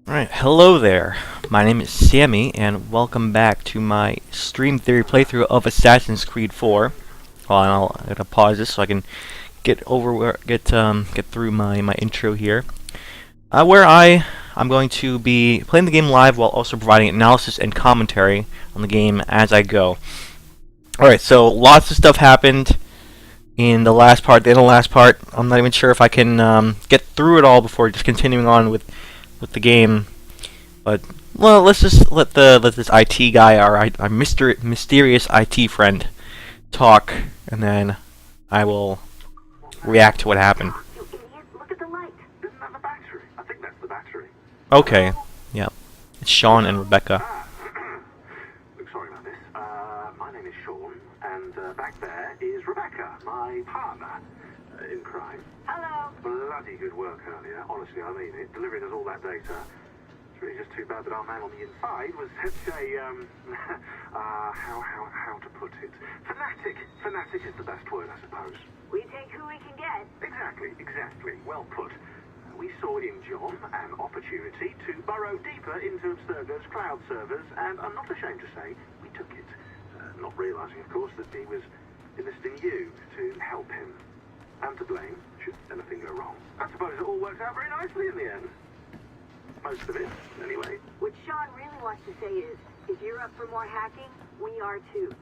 Alright, hello there. My name is Sammy, and welcome back to my stream theory playthrough of Assassin's Creed 4. Well, and I'm gonna pause this so I can get through my intro here, where I'm going to be playing the game live while also providing analysis and commentary on the game as I go. Alright, so lots of stuff happened in the last part. In the last part, I'm not even sure if I can get through it all before just continuing on with the game, but well, let's just let this IT guy, our mysterious IT friend, talk, and then I will react to what happened. You idiot, look at the light. Isn't that the battery? I think that's the battery. Okay, yeah, it's Sean and Rebecca. Sorry about this. My name is Sean, and back there is Rebecca, my partner in crime. Hello. Bloody good work earlier. Honestly, I mean it. Delivering us all that data. It's really just too bad that our man on the inside was such a how to put it? Fanatic. Fanatic is the best word, I suppose. We take who we can get. Exactly. Well put. We saw in John an opportunity to burrow deeper into Abstergo's cloud servers, and I'm not ashamed to say we took it. Not realizing, of course, that he was enlisting you to help him. And to blame, should anything go wrong. I suppose it all worked out very nicely in the end. Most of it, anyway. What Sean really wants to say is, if you're up for more hacking, we are too.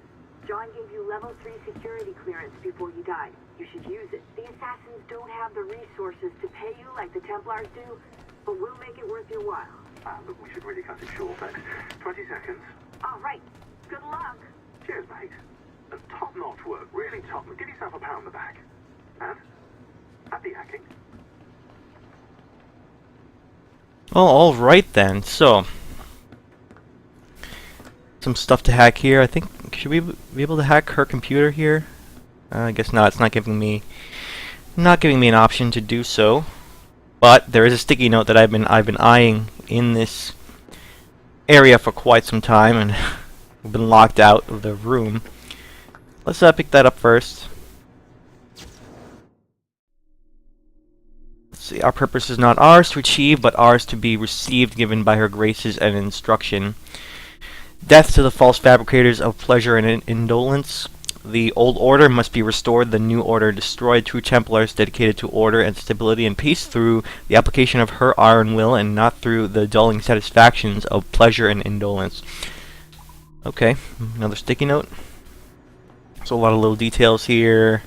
John gave you level 3 security clearance before you died. You should use it. The assassins don't have the resources to pay you like the Templars do, but we'll make it worth your while. Look, we should really cut it short then. 20 seconds. All right. Good luck. Cheers, mate. And top-notch work. Really top. Give yourself a pat on the back. And happy hacking. Well, alright then, so some stuff to hack here. I think, should we be able to hack her computer here? I guess not. It's not giving me an option to do so. But there is a sticky note that I've been eyeing in this area for quite some time, and we've been locked out of the room. Let's pick that up first. Let's see. Our purpose is not ours to achieve, but ours to be received, given by her graces and instruction. Death to the false fabricators of pleasure and indolence. The old order must be restored, the new order destroyed. True Templars dedicated to order and stability and peace through the application of her iron will, and not through the dulling satisfactions of pleasure and indolence. Okay, another sticky note. So a lot of little details here.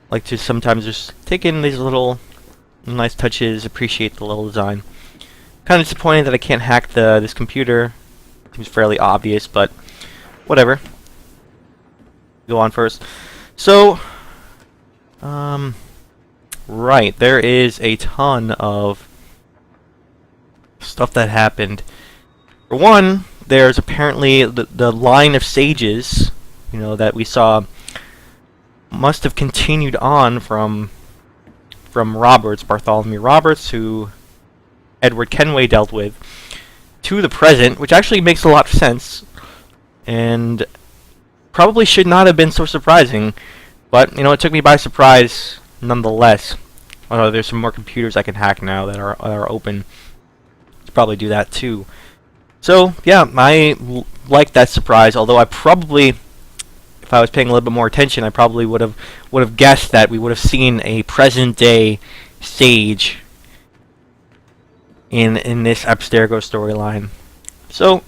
Like to sometimes just take in these little nice touches, appreciate the little design. Kind of disappointed that I can't hack this computer. Seems fairly obvious, but whatever. Go on first. So, right, there is a ton of stuff that happened. For one, there's apparently the line of sages, that we saw must have continued on from Bartholomew Roberts, who Edward Kenway dealt with, to the present, which actually makes a lot of sense, and probably should not have been so surprising, but it took me by surprise nonetheless. Although there's some more computers I can hack now that are open. Let's probably do that too. So yeah, I like that surprise. Although I probably, if I was paying a little bit more attention, I probably would have guessed that we would have seen a present day sage in this Abstergo storyline. So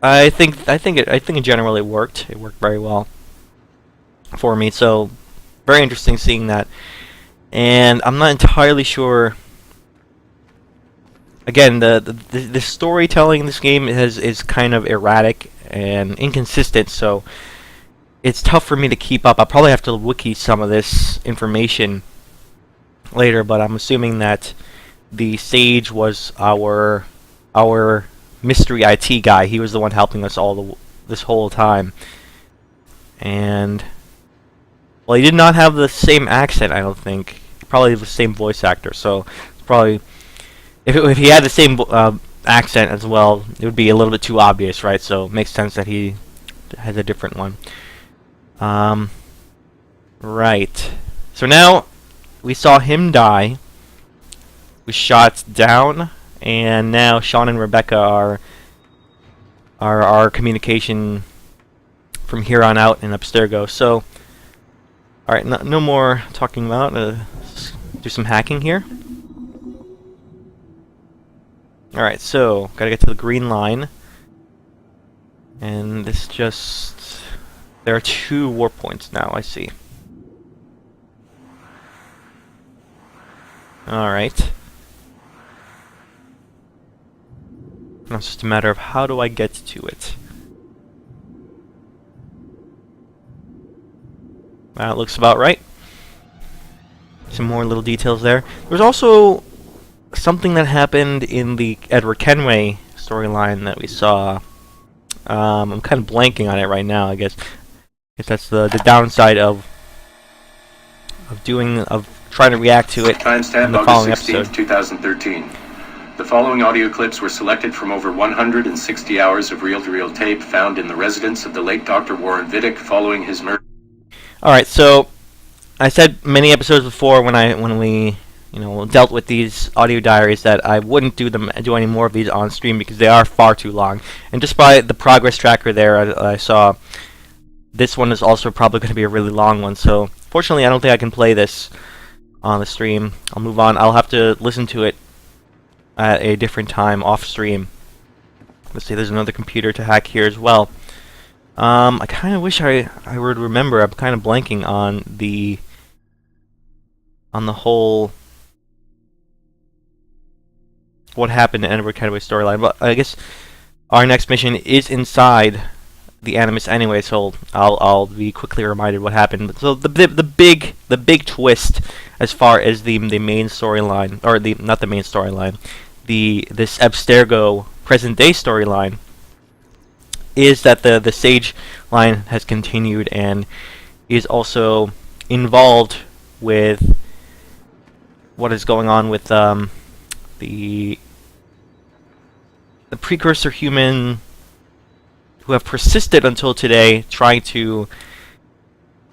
I think it generally worked. It worked very well for me. So very interesting seeing that. And I'm not entirely sure. Again, the storytelling in this game is kind of erratic and inconsistent. So it's tough for me to keep up. I'll probably have to wiki some of this information later. But I'm assuming that the sage was our mystery IT guy. He was the one helping us this whole time. And well, he did not have the same accent, I don't think. Probably the same voice actor. So probably if he had the same accent as well, it would be a little bit too obvious, right? So it makes sense that he has a different one. Right. So now we saw him die. Was shot down and now Sean and Rebecca are our communication from here on out in Abstergo. So, alright, no more talking about, let's do some hacking here. Alright, so, gotta get to the green line. And this just... there are 2 warp points now, I see. Alright. Now it's just a matter of how do I get to it. That looks about right. Some more little details there. There's also something that happened in the Edward Kenway storyline that we saw. I'm kind of blanking on it right now. I guess that's the downside of trying to react to it in the following August 16th, episode. 2013. The following audio clips were selected from over 160 hours of reel-to-reel tape found in the residence of the late Dr. Warren Vidic following his murder. Alright, so I said many episodes before when we dealt with these audio diaries that I wouldn't do any more of these on stream because they are far too long. And just by the progress tracker there, I saw this one is also probably going to be a really long one. So fortunately, I don't think I can play this on the stream. I'll move on. I'll have to listen to it at a different time off stream. Let's see, there's another computer to hack here as well. I kind of wish I would remember. I'm kind of blanking on the whole what happened in Edward Kenway's storyline. But I guess our next mission is inside the Animus anyway, so I'll be quickly reminded what happened. But so the big twist as far as the main storyline, or not the main storyline, this Abstergo present day storyline, is that the Sage line has continued and is also involved with what is going on with the precursor human who have persisted until today, trying to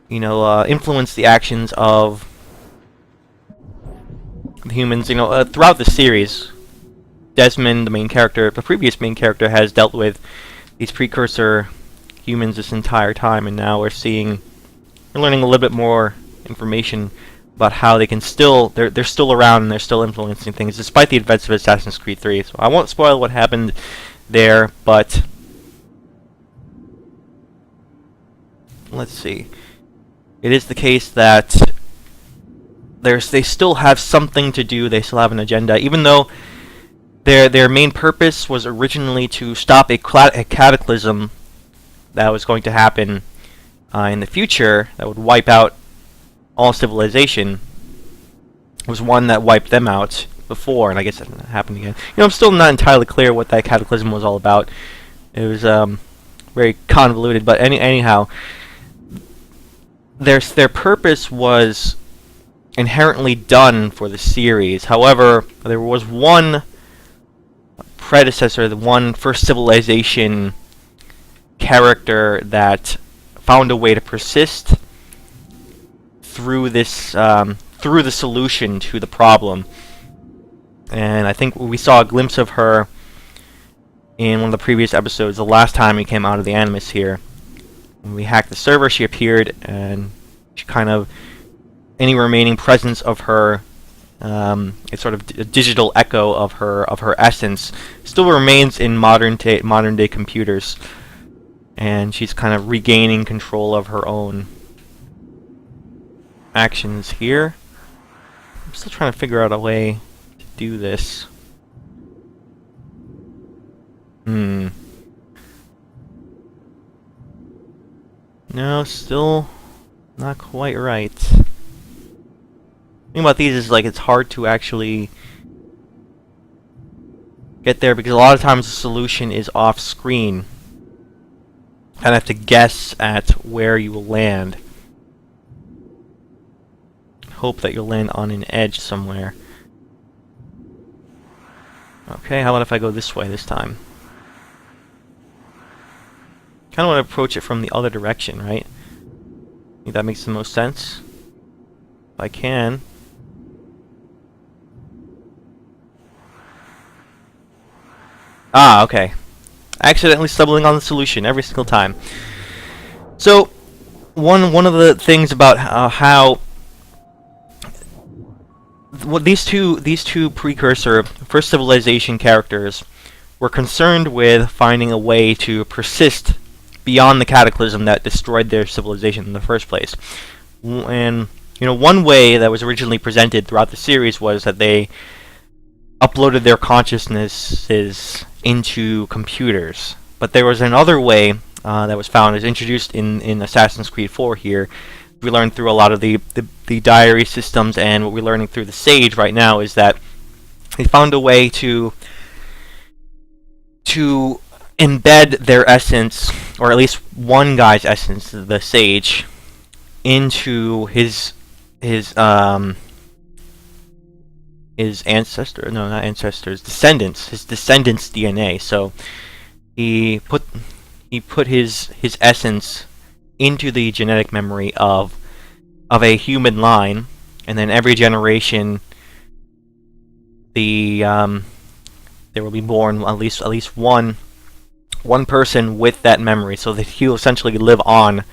influence the actions of the humans. Throughout the series, Desmond, the previous main character, has dealt with these precursor humans this entire time, and now we're learning a little bit more information about how they can they're still around and they're still influencing things despite the events of Assassin's Creed 3. So I won't spoil what happened there, but let's see. It is the case that they still have something to do. They still have an agenda, even though their main purpose was originally to stop a cataclysm that was going to happen in the future that would wipe out all civilization. It was one that wiped them out before, and I guess that happened again. I'm still not entirely clear what that cataclysm was all about. It was very convoluted, but anyhow, their purpose was inherently done for the series. However, there was one predecessor, the one first civilization character that found a way to persist through this through the solution to the problem. And I think we saw a glimpse of her in one of the previous episodes, the last time we came out of the Animus here. When we hacked the server, she appeared, and she any remaining presence of her, it's sort of a digital echo of her essence, still remains in modern day computers, and she's kind of regaining control of her own actions here. I'm still trying to figure out a way to do this. No, still not quite right. The thing about these is, it's hard to actually get there because a lot of times the solution is off screen. Kind of have to guess at where you will land. Hope that you'll land on an edge somewhere. Okay, how about if I go this way this time? Kind of want to approach it from the other direction, right? I think that makes the most sense. If I can. Ah, okay. Accidentally stumbling on the solution every single time. So, one of the things about how what these two precursor first civilization characters were concerned with finding a way to persist beyond the cataclysm that destroyed their civilization in the first place. And one way that was originally presented throughout the series was that they uploaded their consciousnesses into computers. But there was another way that was found, is introduced in Assassin's Creed 4 here. We learned through a lot of the diary systems, and what we're learning through the Sage right now is that they found a way to embed their essence, or at least one guy's essence, the Sage, into his ancestor, no, not ancestors, his descendants' DNA. So he put his essence into the genetic memory of a human line, and then every generation there will be born at least one person with that memory, so that he'll essentially live on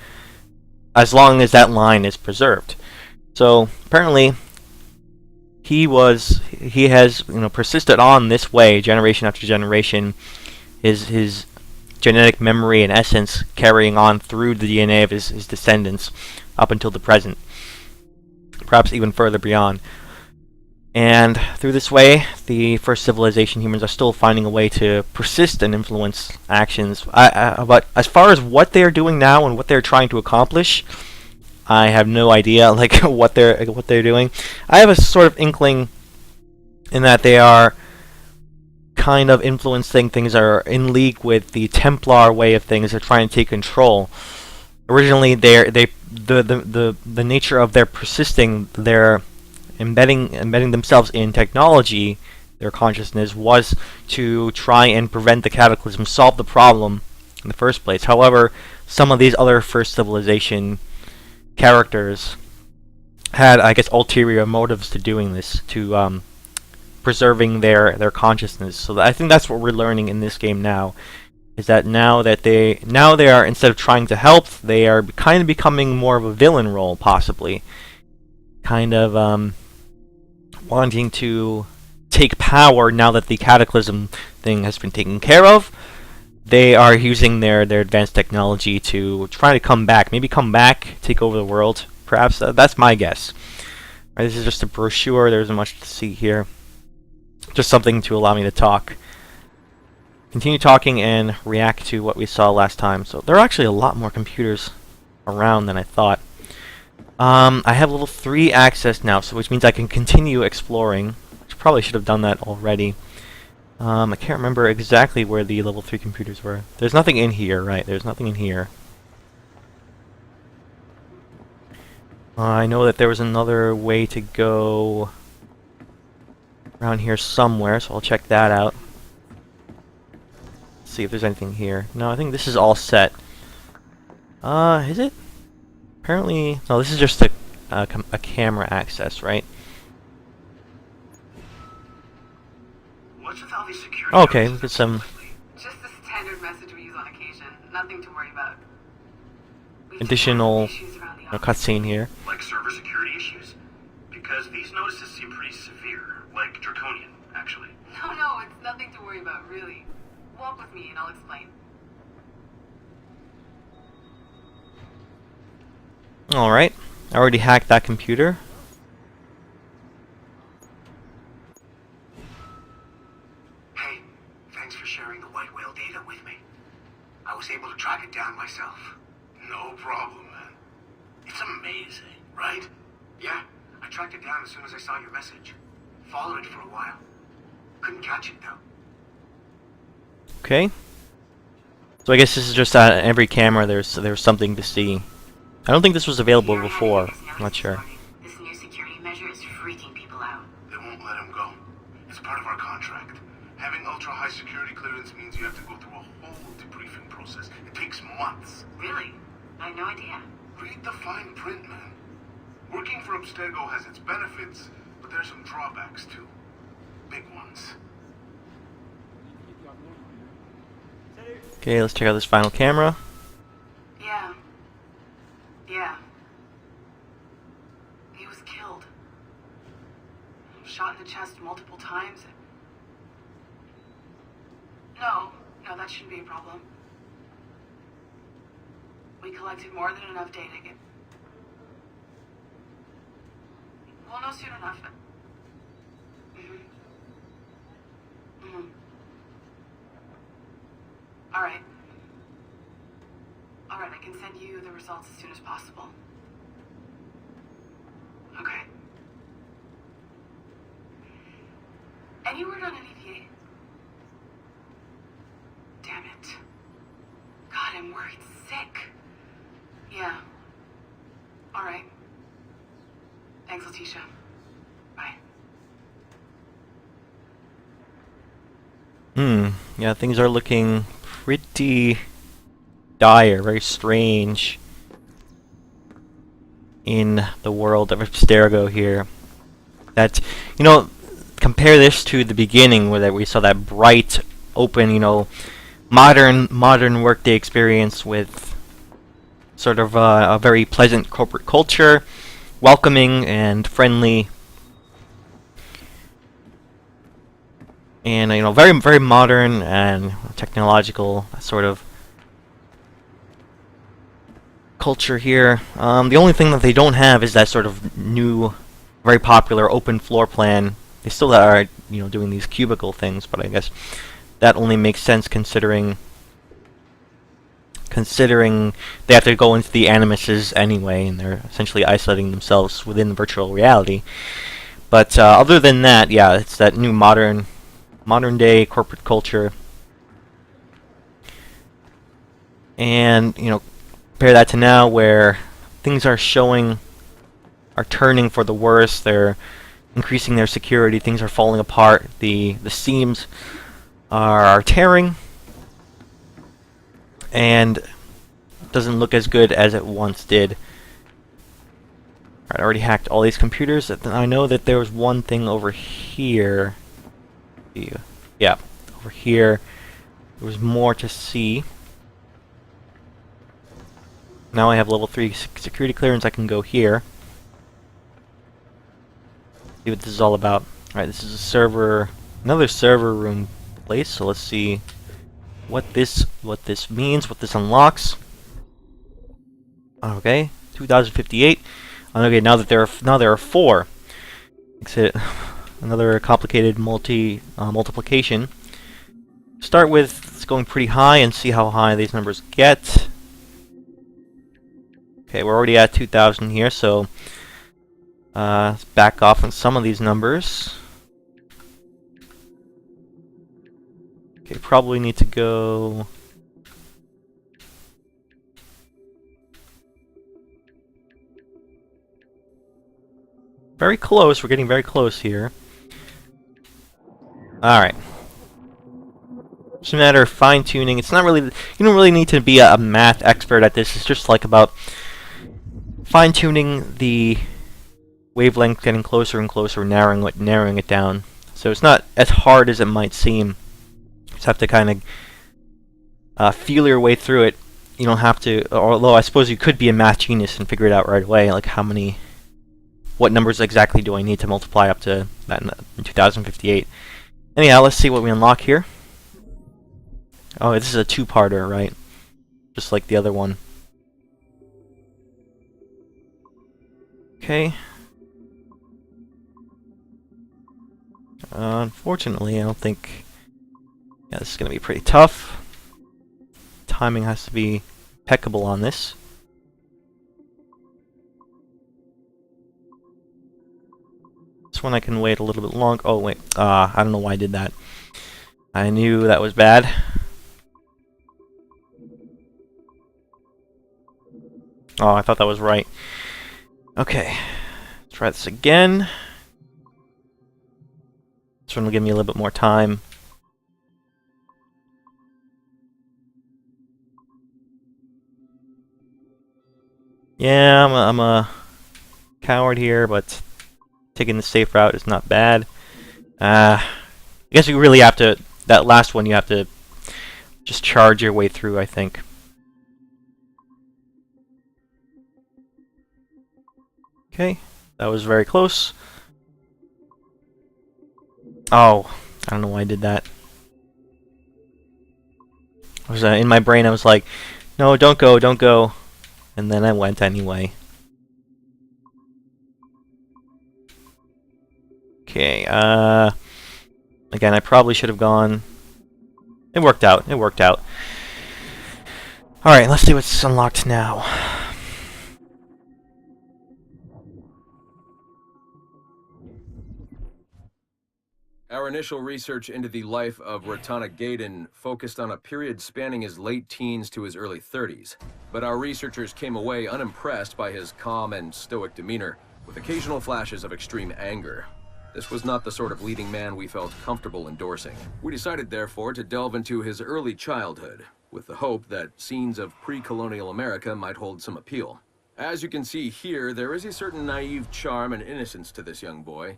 as long as that line is preserved. So apparently he has persisted on this way generation after generation, his genetic memory and essence carrying on through the DNA of his descendants up until the present, perhaps even further beyond. And through this way, the first civilization humans are still finding a way to persist and influence actions. But as far as what they are doing now and what they're trying to accomplish, I have no idea, like what they're doing. I have a sort of inkling in that they are kind of influencing things that are in league with the Templar way of things. They're trying to take control. Originally, the nature of their persisting, their embedding themselves in technology, their consciousness, was to try and prevent the cataclysm, solve the problem in the first place. However, some of these other first civilization characters had, I guess, ulterior motives to doing this, to preserving their consciousness. So I think that's what we're learning in this game now, is that now they are, instead of trying to help, they are kind of becoming more of a villain role, possibly, kind of wanting to take power now that the cataclysm thing has been taken care of. They are using their advanced technology to try to come back, take over the world. Perhaps that's my guess. Right, this is just a brochure. There isn't much to see here. Just something to allow me to talk. Continue talking and react to what we saw last time. So there are actually a lot more computers around than I thought. I have level 3 access now, so which means I can continue exploring. Which probably should have done that already. I can't remember exactly where the level 3 computers were. There's nothing in here, right? There's nothing in here. I know that there was another way to go around here somewhere, so I'll check that out. See if there's anything here. No, I think this is all set. Is it? Apparently, no. This is just a camera access, right? What's with all these security? Okay, look at some Just the standard message we use on occasion. Nothing to worry about. We additional just have issues around the office. cutscene here. Like server security issues? Because these notices seem pretty severe, like draconian, actually. No, it's nothing to worry about, really. Walk with me and I'll explain. Alright, I already hacked that computer. Hey, thanks for sharing the white whale data with me. I was able to track it down myself. No problem, man. It's amazing, right? Yeah, I tracked it down as soon as I saw your message. Followed it for a while. Couldn't catch it, though. Okay. So I guess this is just every camera there's something to see. I don't think this was available before. I'm not sure. This new security measure is freaking people out. They won't let him go. It's part of our contract. Having ultra-high security clearance means you have to go through a whole debriefing process. It takes months. Really? I had no idea. Read the fine print, man. Working for Abstergo has its benefits, but there's some drawbacks, too. Big ones. Okay, let's check out this final camera. Yeah. Yeah. He was killed. Shot in the chest multiple times. No, that shouldn't be a problem. We collected more than enough data to get... We'll know soon enough. Alright. Alright, I can send you the results as soon as possible. Okay. Any word on NEPA? Damn it. God, I'm worried sick. Yeah. Alright. Thanks, Letitia. Bye. Yeah, things are looking pretty dire, very strange in the world of Abstergo here. That, compare this to the beginning where we saw that bright, open, modern workday experience with sort of a very pleasant corporate culture, welcoming and friendly, and very very modern and technological sort of culture here. The only thing that they don't have is that sort of new, very popular open floor plan. They still are doing these cubicle things, but I guess that only makes sense considering they have to go into the animuses anyway, and they're essentially isolating themselves within virtual reality. But other than that, yeah, it's that new modern day corporate culture. And compare that to now where things are turning for the worse. They're increasing their security, things are falling apart, the seams are tearing, and it doesn't look as good as it once did. Alright, I already hacked all these computers. I know that there was one thing over here. Yeah, over here. There was more to see. Now I have level 3 security clearance. I can go here. See what this is all about. Alright, this is a server, another server room place. So let's see what this means, what this unlocks. Okay, 2058. Okay, now there are 4. Makes it another complicated multiplication. Start with going pretty high and see how high these numbers get. Okay, we're already at 2,000 here, so let's back off on some of these numbers. Okay, probably need to go... very close, we're getting very close here. Alright. It's a matter of fine-tuning. It's not really... you don't really need to be a math expert at this. It's just like about fine-tuning the wavelength, getting closer and closer, narrowing it down. So it's not as hard as it might seem. You just have to kind of feel your way through it. You don't have to... although I suppose you could be a math genius and figure it out right away, like what numbers exactly do I need to multiply up to that in 2058. Anyhow, let's see what we unlock here. Oh, this is a two-parter, right? Just like the other one. Okay. Unfortunately, I don't think... yeah, this is going to be pretty tough. Timing has to be impeccable on this. This one I can wait a little bit long. Oh, wait. I don't know why I did that. I knew that was bad. Oh, I thought that was right. Okay. Let's try this again. This one will give me a little bit more time. Yeah, I'm a coward here, but taking the safe route is not bad. I guess you really have to that last one you have to just charge your way through, I think. Okay, that was very close. Oh, I don't know why I did that. I was in my brain, I was like, no, don't go, don't go. And then I went anyway. Okay, again, I probably should have gone. It worked out, it worked out. Alright, let's see what's unlocked now. Our initial research into the life of Ratana Gaydon focused on a period spanning his late teens to his early 30s, but our researchers came away unimpressed by his calm and stoic demeanor, with occasional flashes of extreme anger. This was not the sort of leading man we felt comfortable endorsing. We decided, therefore, to delve into his early childhood, with the hope that scenes of pre-colonial America might hold some appeal. As you can see here, there is a certain naive charm and innocence to this young boy.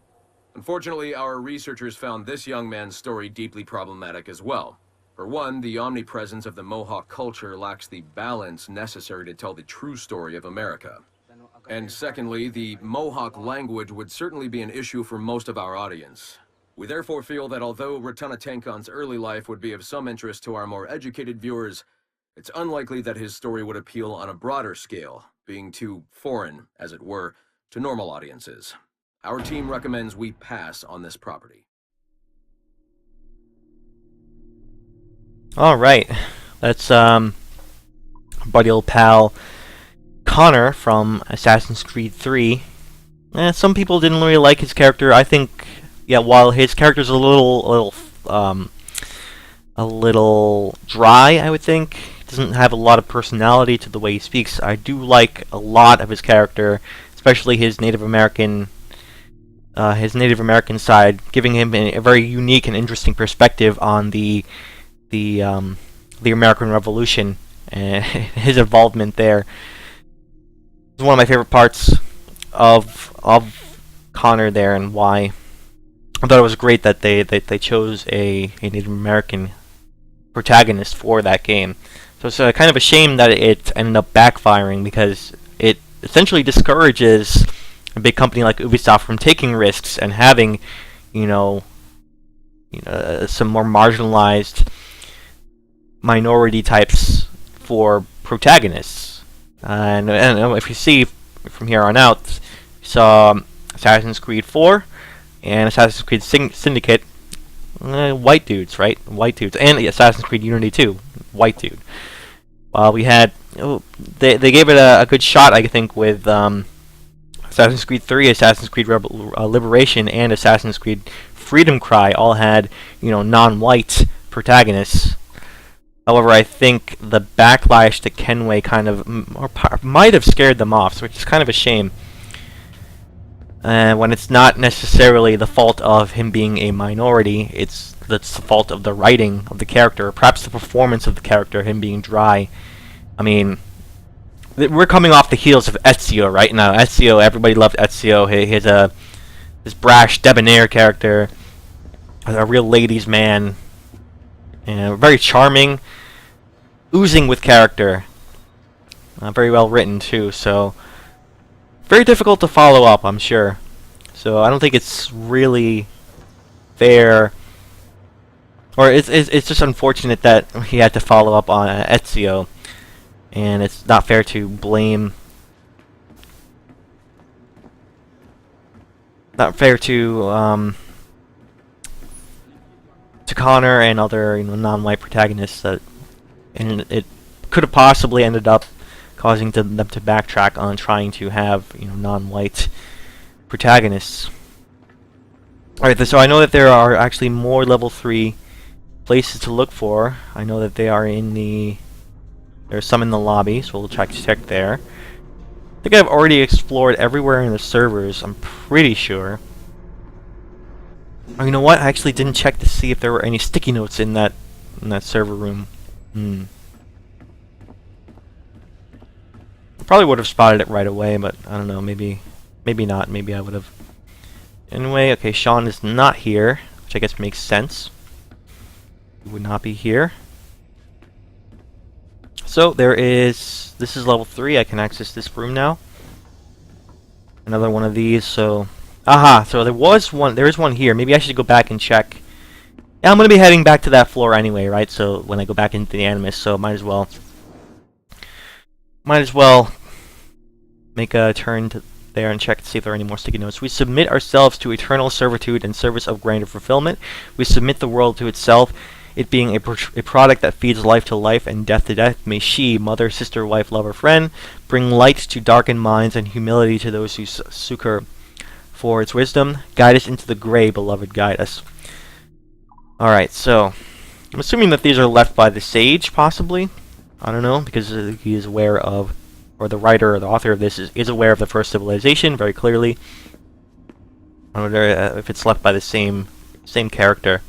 Unfortunately, our researchers found this young man's story deeply problematic as well. For one, the omnipresence of the Mohawk culture lacks the balance necessary to tell the true story of America. And secondly, the Mohawk language would certainly be an issue for most of our audience. We therefore feel that although Ratana Tankon's early life would be of some interest to our more educated viewers, it's unlikely that his story would appeal on a broader scale, being too foreign, as it were, to normal audiences. Our team recommends we pass on this property. Alright, that's buddy old pal Connor from Assassin's Creed 3. Some people didn't really like his character. I think, yeah, while his character's a little dry, I would think, doesn't have a lot of personality to the way he speaks, I do like a lot of his character, especially his Native American side, giving him a very unique and interesting perspective on the American Revolution and his involvement there. It's one of my favorite parts of Connor there, and why I thought it was great that they chose a Native American protagonist for that game. So it's kind of a shame that it ended up backfiring, because it essentially discourages a big company like Ubisoft from taking risks and having, some more marginalized minority types for protagonists. And I don't know if you see from here on out, you saw Assassin's Creed 4 and Assassin's Creed Syndicate, white dudes, right? White dudes, and Assassin's Creed Unity 2, white dude. We had they gave it a good shot, I think, with Assassin's Creed 3, Assassin's Creed Liberation, and Assassin's Creed Freedom Cry all had, non-white protagonists. However, I think the backlash to Kenway kind of might have scared them off, which is kind of a shame. When it's not necessarily the fault of him being a minority, it's the fault of the writing of the character, or perhaps the performance of the character, him being dry. I mean, we're coming off the heels of Ezio right now. Ezio, everybody loved Ezio. He's this brash, debonair character, a real ladies' man, and very charming, oozing with character. Very well written too. So very difficult to follow up, I'm sure. So I don't think it's really fair, or it's just unfortunate that he had to follow up on Ezio. And it's not fair to blame. Not fair to Connor and other non-white protagonists, and it could have possibly ended up causing them to backtrack on trying to have non-white protagonists. Alright, so I know that there are actually more level 3 places to look for. I know that they are in the. There's some in the lobby, so we'll check there. I think I've already explored everywhere in the servers, I'm pretty sure. Oh, you know what? I actually didn't check to see if there were any sticky notes in that server room. I probably would have spotted it right away, but I don't know, maybe not, maybe I would have. Anyway, okay, Sean is not here, which I guess makes sense. It would not be here. So there is, this is level 3, I can access this room now. Another one of these, so, aha, so there is one here. Maybe I should go back and check. Yeah, I'm going to be heading back to that floor anyway, right? So when I go back into the Animus, so might as well make a turn to there and check to see if there are any more sticky notes. We submit ourselves to eternal servitude in service of greater fulfillment. We submit the world to itself, it being a product that feeds life to life and death to death. May she, mother, sister, wife, lover, friend, bring light to darkened minds and humility to those who seek her for its wisdom. Guide us into the gray, beloved, guide us. Alright, so I'm assuming that these are left by the sage, possibly. I don't know, because he is aware of, or the writer or the author of this is aware of the first civilization very clearly. I wonder if it's left by the same character.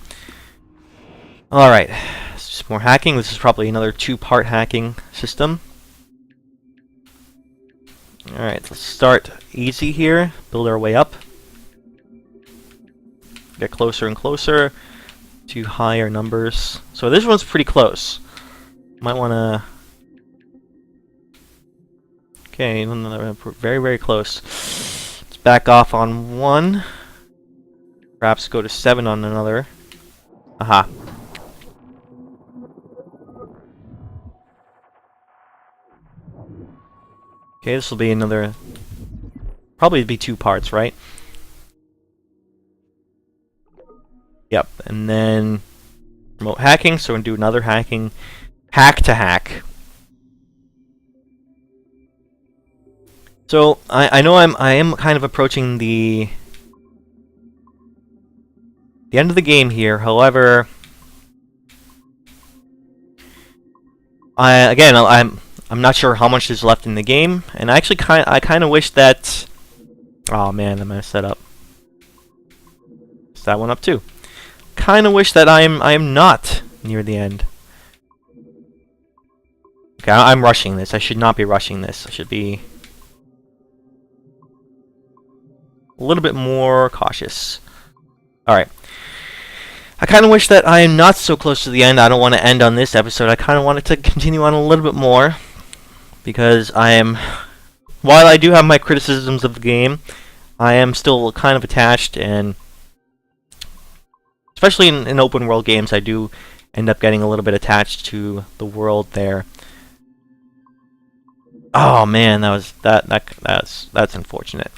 Alright, just more hacking. This is probably another 2-part hacking system. Alright, let's start easy here. Build our way up. Get closer and closer to higher numbers. So this one's pretty close. Might want to... Okay, very, very close. Let's back off on one. Perhaps go to 7 on another. Aha. Okay, this will be another... Probably be 2 parts, right? Yep, and then... Remote hacking, so we're going to do another hacking. Hack to hack. So, I know I am kind of approaching the end of the game here, however... I'm not sure how much is left in the game, and I kind of wish that... Oh man, I messed that up. Messed that one up too. Kind of wish that I am not near the end. Okay, I'm rushing this. I should not be rushing this. I should be a little bit more cautious. Alright. I kind of wish that I am not so close to the end. I don't want to end on this episode. I kind of want it to continue on a little bit more. Because I am... While I do have my criticisms of the game, I am still kind of attached, and... Especially in open world games, I do end up getting a little bit attached to the world there. Oh man, that's unfortunate.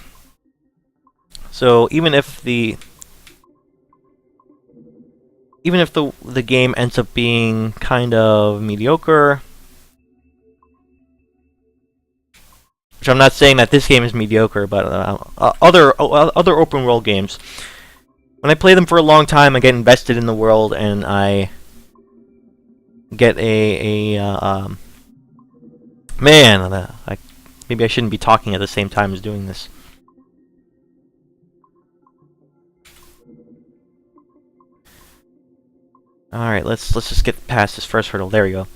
So even if the game ends up being kind of mediocre, which I'm not saying that this game is mediocre, but other open world games, when I play them for a long time, I get invested in the world, and I get man, maybe I shouldn't be talking at the same time as doing this. Alright, let's just get past this first hurdle. There we go.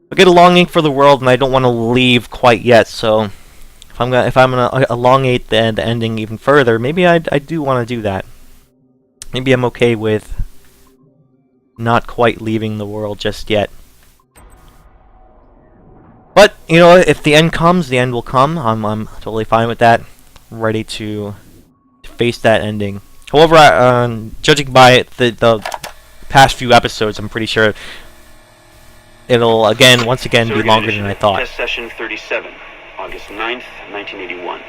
I get a longing for the world, and I don't want to leave quite yet. So, if I'm gonna elongate the ending even further, maybe I do want to do that. Maybe I'm okay with not quite leaving the world just yet. But you know, if the end comes, the end will come. I'm totally fine with that. I'm ready to face that ending. However, judging by the past few episodes, I'm pretty sure it'll once again be longer than I thought. Test session 37, August 9th, 1981.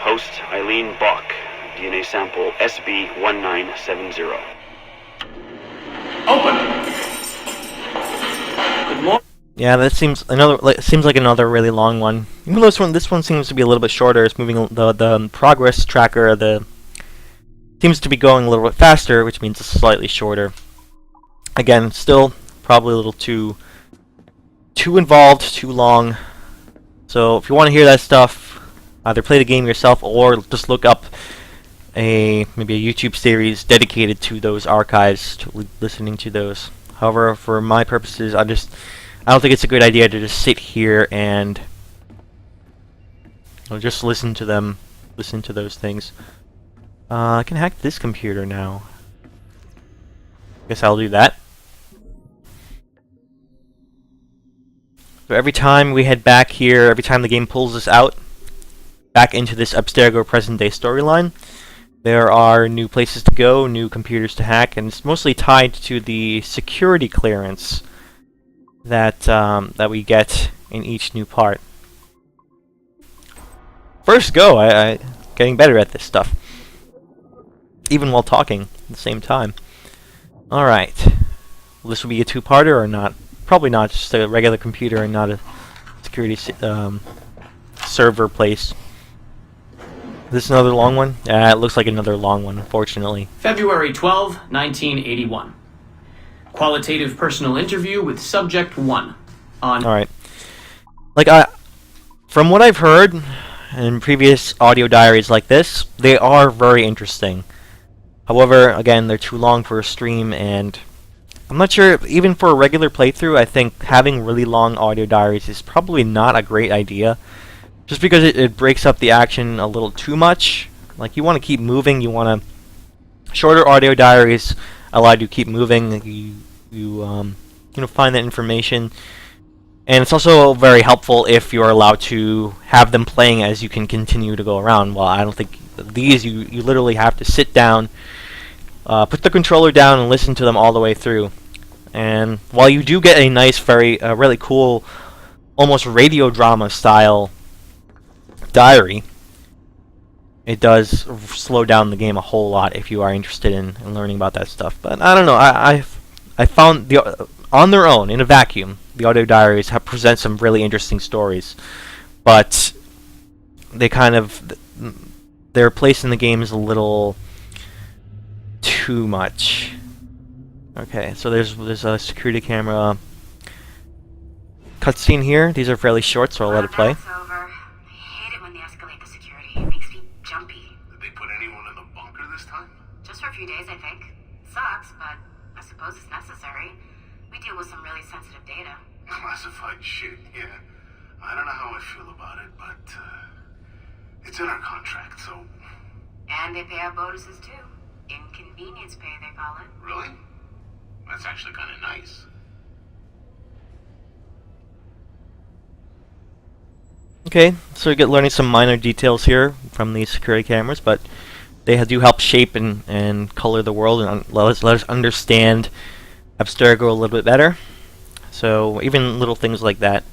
Host Eileen Bach. DNA sample SB1970. Open! Good morning. Yeah, that seems like another really long one. Even though this one seems to be a little bit shorter. It's moving the progress tracker. Seems to be going a little bit faster, which means it's slightly shorter. Again, still probably a little too involved, too long. So if you want to hear that stuff, either play the game yourself or just look up maybe a YouTube series dedicated to those archives, to listening to those. However, for my purposes, I don't think it's a good idea to just sit here and just listen to those things. I can hack this computer now. Guess I'll do that. So every time we head back here, every time the game pulls us out, back into this Abstergo present-day storyline, there are new places to go, new computers to hack, and it's mostly tied to the security clearance that that we get in each new part. First go, I getting better at this stuff, even while talking at the same time. All right, will this will be a two-parter or not? Probably not. Just a regular computer and not a security server place. Is this another long one? Yeah, it looks like another long one, unfortunately. February 12, 1981. Qualitative personal interview with subject 1 on... Alright. Like, from what I've heard in previous audio diaries like this, they are very interesting. However, again, they're too long for a stream, and I'm not sure, even for a regular playthrough, I think having really long audio diaries is probably not a great idea. Just because it breaks up the action a little too much. Like, you want to keep moving, you want to... Shorter audio diaries allow you to keep moving, you find that information. And it's also very helpful if you're allowed to have them playing as you can continue to go around. Well, I don't think these, you literally have to sit down, put the controller down and listen to them all the way through. And while you do get a nice, really cool, almost radio drama style diary, it does slow down the game a whole lot if you are interested in learning about that stuff. But I don't know, I found on their own, in a vacuum, the audio diaries present some really interesting stories, but they their place in the game is a little too much. Okay, so there's a security camera cutscene here. These are fairly short, so I'll let it play. It's over. I hate it when they escalate the security. It makes me jumpy. Did they put anyone in the bunker this time? Just for a few days, I think. Sucks, but I suppose it's necessary. We deal with some really sensitive data. Classified shit, yeah. I don't know how I feel about it, but it's in our contract, so... And they pay out bonuses, too. Inconvenience pay, they call it. Really? That's actually kind of nice. Okay, so you get learning some minor details here from these security cameras, but they do help shape and color the world and let us understand Abstergo a little bit better. So even little things like that,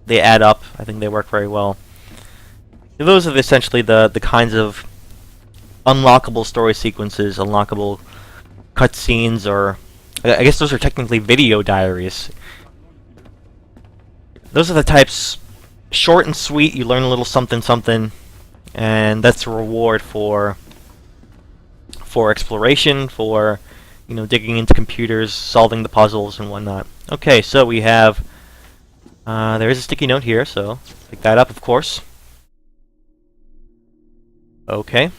they add up. I think they work very well. Those are essentially the kinds of unlockable story sequences, unlockable cutscenes, or I guess those are technically video diaries. Those are the types, short and sweet, you learn a little something something, and that's a reward for exploration, for digging into computers, solving the puzzles and whatnot. Okay, so we have there is a sticky note here, so pick that up, of course. Okay.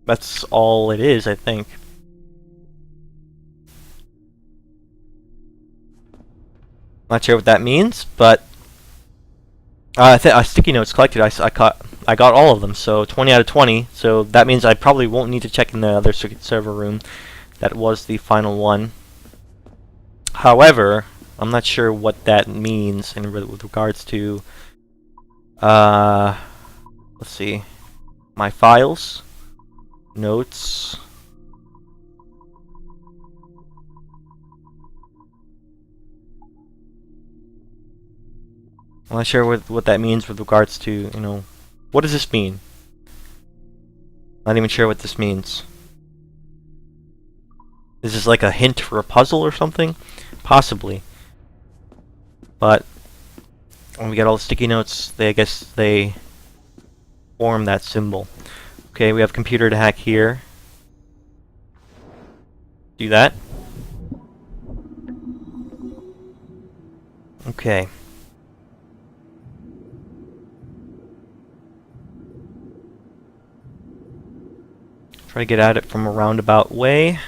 That's all it is, I think. Not sure what that means, but sticky notes collected. I got all of them, so 20 out of 20. So that means I probably won't need to check in the other server room. That was the final one. However, I'm not sure what that means with regards to. Let's see, my files, notes. I'm not sure what that means with regards to, what does this mean? Not even sure what this means. Is this like a hint for a puzzle or something? Possibly. But when we get all the sticky notes, I guess they form that symbol. Okay, we have computer to hack here. Do that. Okay. Try to get at it from a roundabout way.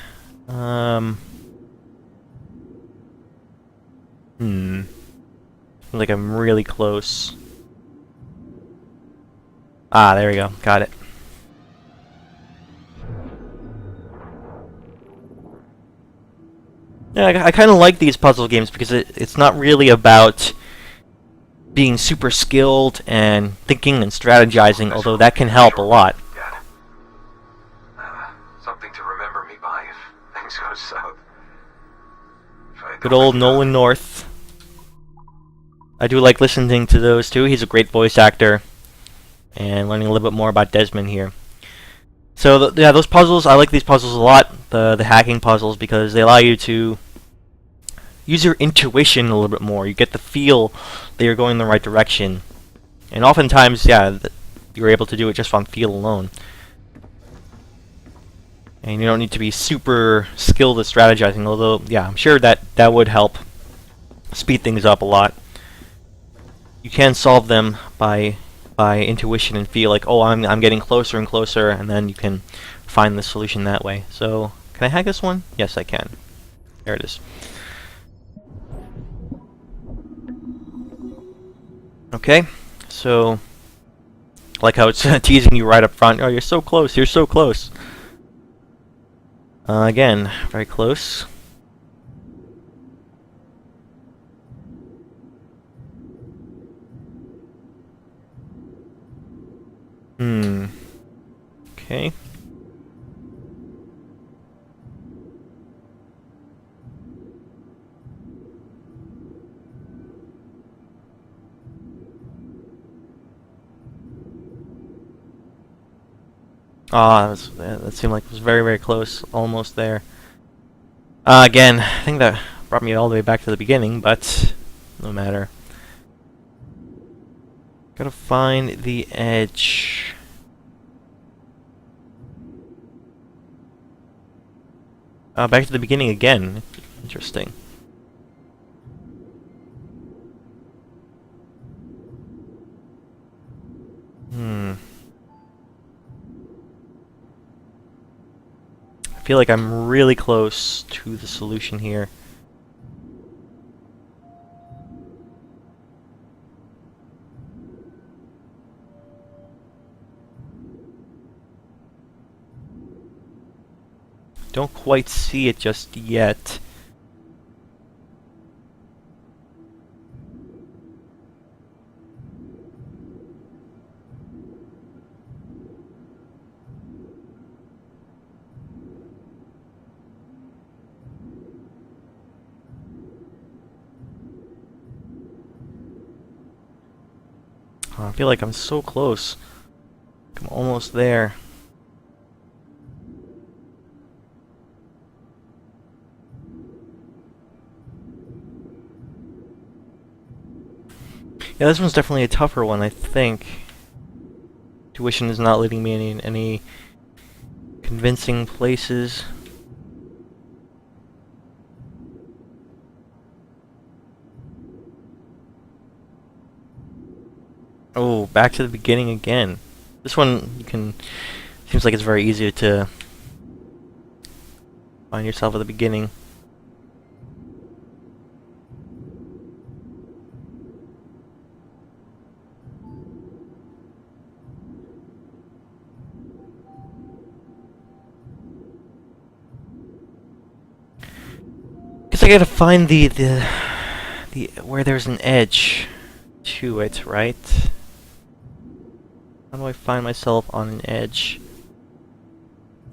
Like I'm really close. Ah, there we go. Got it. Yeah, I kind of like these puzzle games because it's not really about being super skilled and thinking and strategizing, although that can help a lot. Dad. Something to remember me by if things go south. Good old Nolan North. I do like listening to those too. He's a great voice actor. And learning a little bit more about Desmond here. So yeah, those puzzles, I like these puzzles a lot. The hacking puzzles, because they allow you to use your intuition a little bit more. You get the feel that you're going in the right direction. And oftentimes, yeah, you're able to do it just on feel alone. And you don't need to be super skilled at strategizing, although, yeah, I'm sure that would help speed things up a lot. You can solve them by intuition and feel like, oh, I'm getting closer and closer, and then you can find the solution that way. So, can I hack this one? Yes, I can. There it is. Okay, so, like how it's teasing you right up front. Oh, you're so close, you're so close. Again, very close. Okay. Ah, that seemed like it was very, very close. Almost there. Again, I think that brought me all the way back to the beginning, but no matter. Gotta find the edge. Back to the beginning again. Interesting. I feel like I'm really close to the solution here. Don't quite see it just yet. Oh, I feel like I'm so close. I'm almost there. Yeah, this one's definitely a tougher one, I think. Tuition is not leading me in any convincing places. Oh, back to the beginning again. This one, seems like it's very easy to find yourself at the beginning. Guess I gotta find the where there's an edge to it, right? How do I find myself on an edge?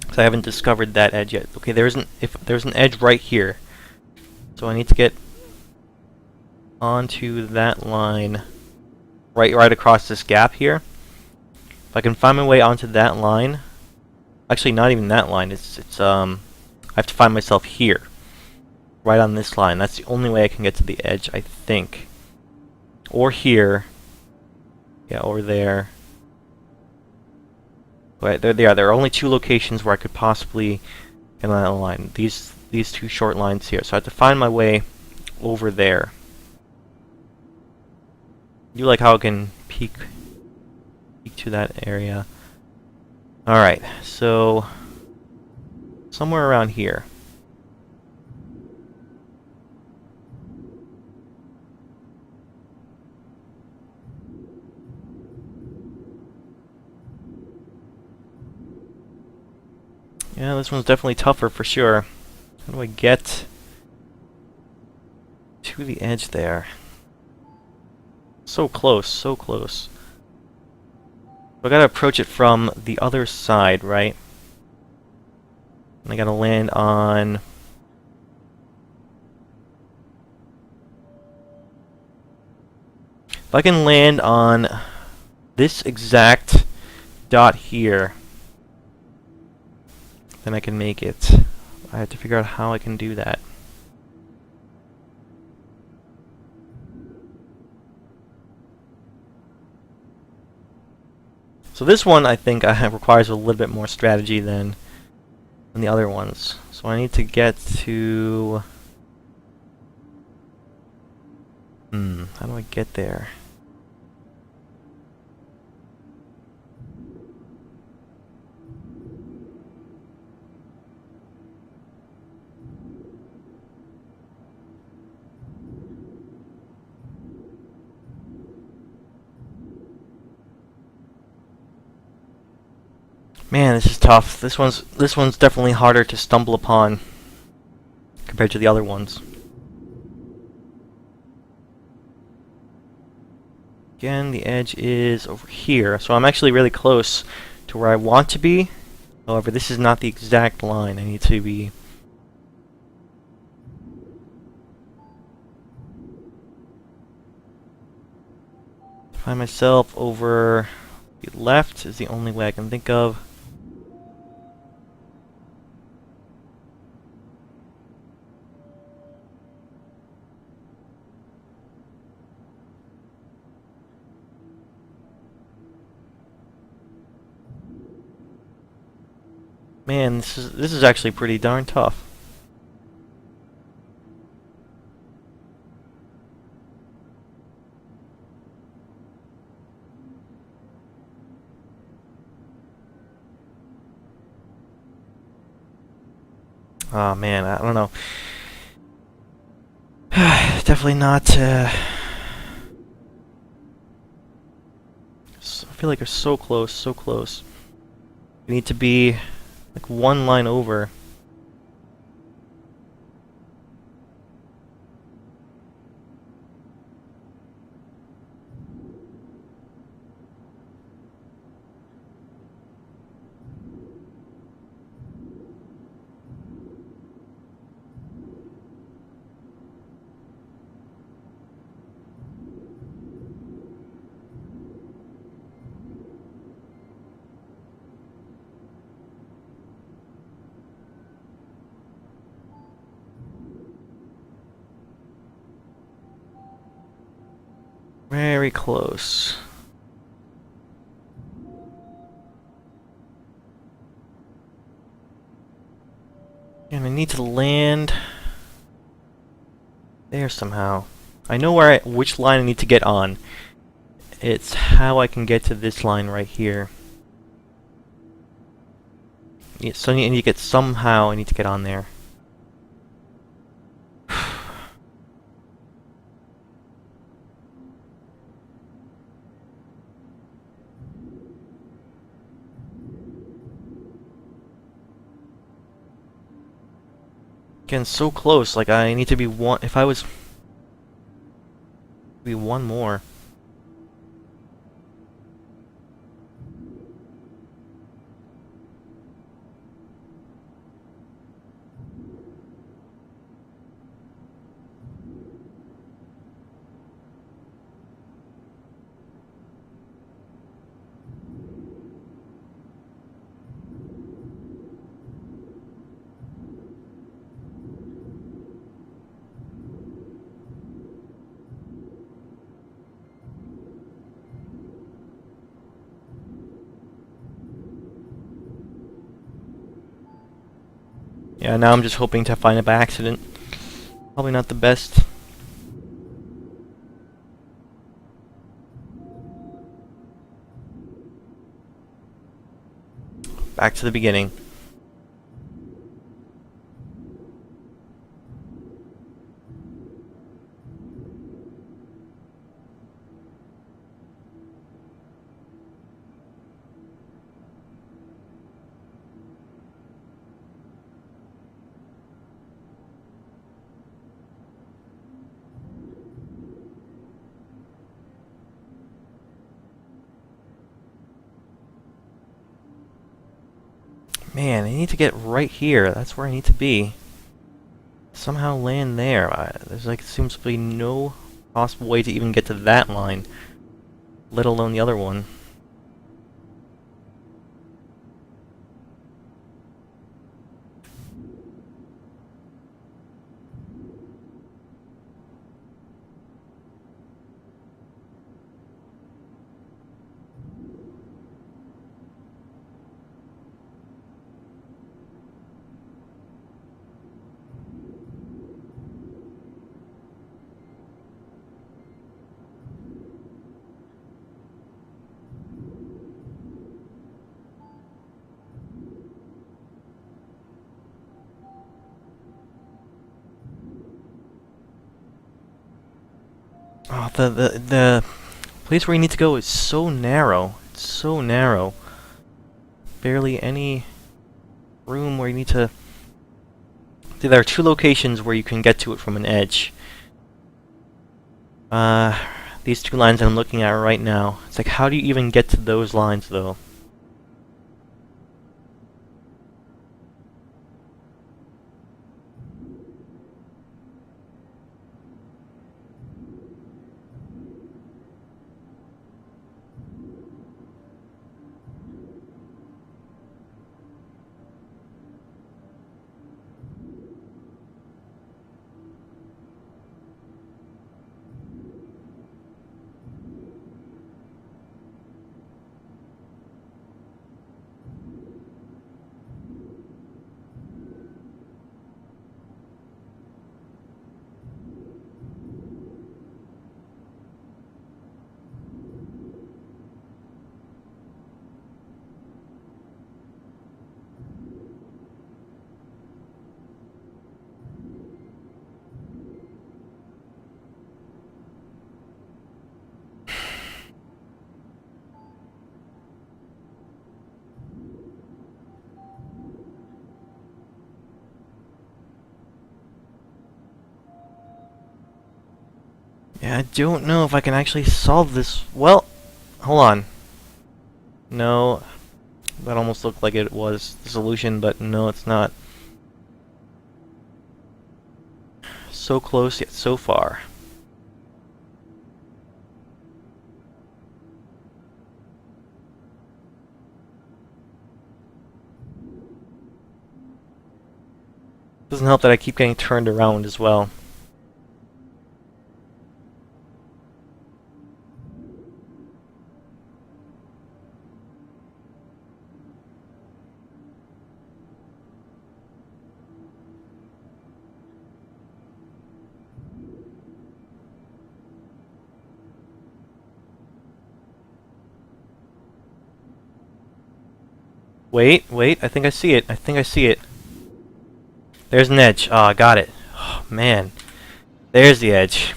Because I haven't discovered that edge yet. Okay, there's an edge right here, so I need to get onto that line, right across this gap here. If I can find my way onto that line, actually not even that line. I have to find myself here, right on this line. That's the only way I can get to the edge, I think. Or here. Yeah, or there. But there are only two locations where I could possibly get on that line. These two short lines here. So I have to find my way over there. You like how I can peek to that area. Alright, so somewhere around here. Yeah, this one's definitely tougher for sure. How do I get to the edge there. So close, so close. I gotta approach it from the other side, right? And I gotta land on... If I can land on this exact dot here, then I can make it. I have to figure out how I can do that. So this one, I think, requires a little bit more strategy than the other ones. So I need to get to... how do I get there? Man, this is tough. This one's definitely harder to stumble upon compared to the other ones. Again, the edge is over here, so I'm actually really close to where I want to be. However, this is not the exact line. I need to be... Find myself over the left is the only way I can think of. Man, this is actually pretty darn tough. Oh man, I don't know. Definitely not. I feel like we're so close, so close. We need to be like one line over. Very close. And I need to land there somehow. I know which line I need to get on. It's how I can get to this line right here. Yeah, so I need to get somehow. I need to get on there. Again, so close. Like I need to be one. If I was be one more. Yeah, now I'm just hoping to find it by accident. Probably not the best. Back to the beginning. Man, I need to get right here. That's where I need to be. Somehow land there. There's like seems to be no possible way to even get to that line, let alone the other one. Oh, the place where you need to go is so narrow. It's so narrow. Barely any room where you need to... There are two locations where you can get to it from an edge. These two lines I'm looking at right now. It's like, how do you even get to those lines, though? Yeah, I don't know if I can actually solve this. Well, hold on. No, that almost looked like it was the solution, but no, it's not. So close, yet so far. Doesn't help that I keep getting turned around as well. Wait, I think I see it. I think I see it. There's an edge. Ah, got it. Oh, man. There's the edge.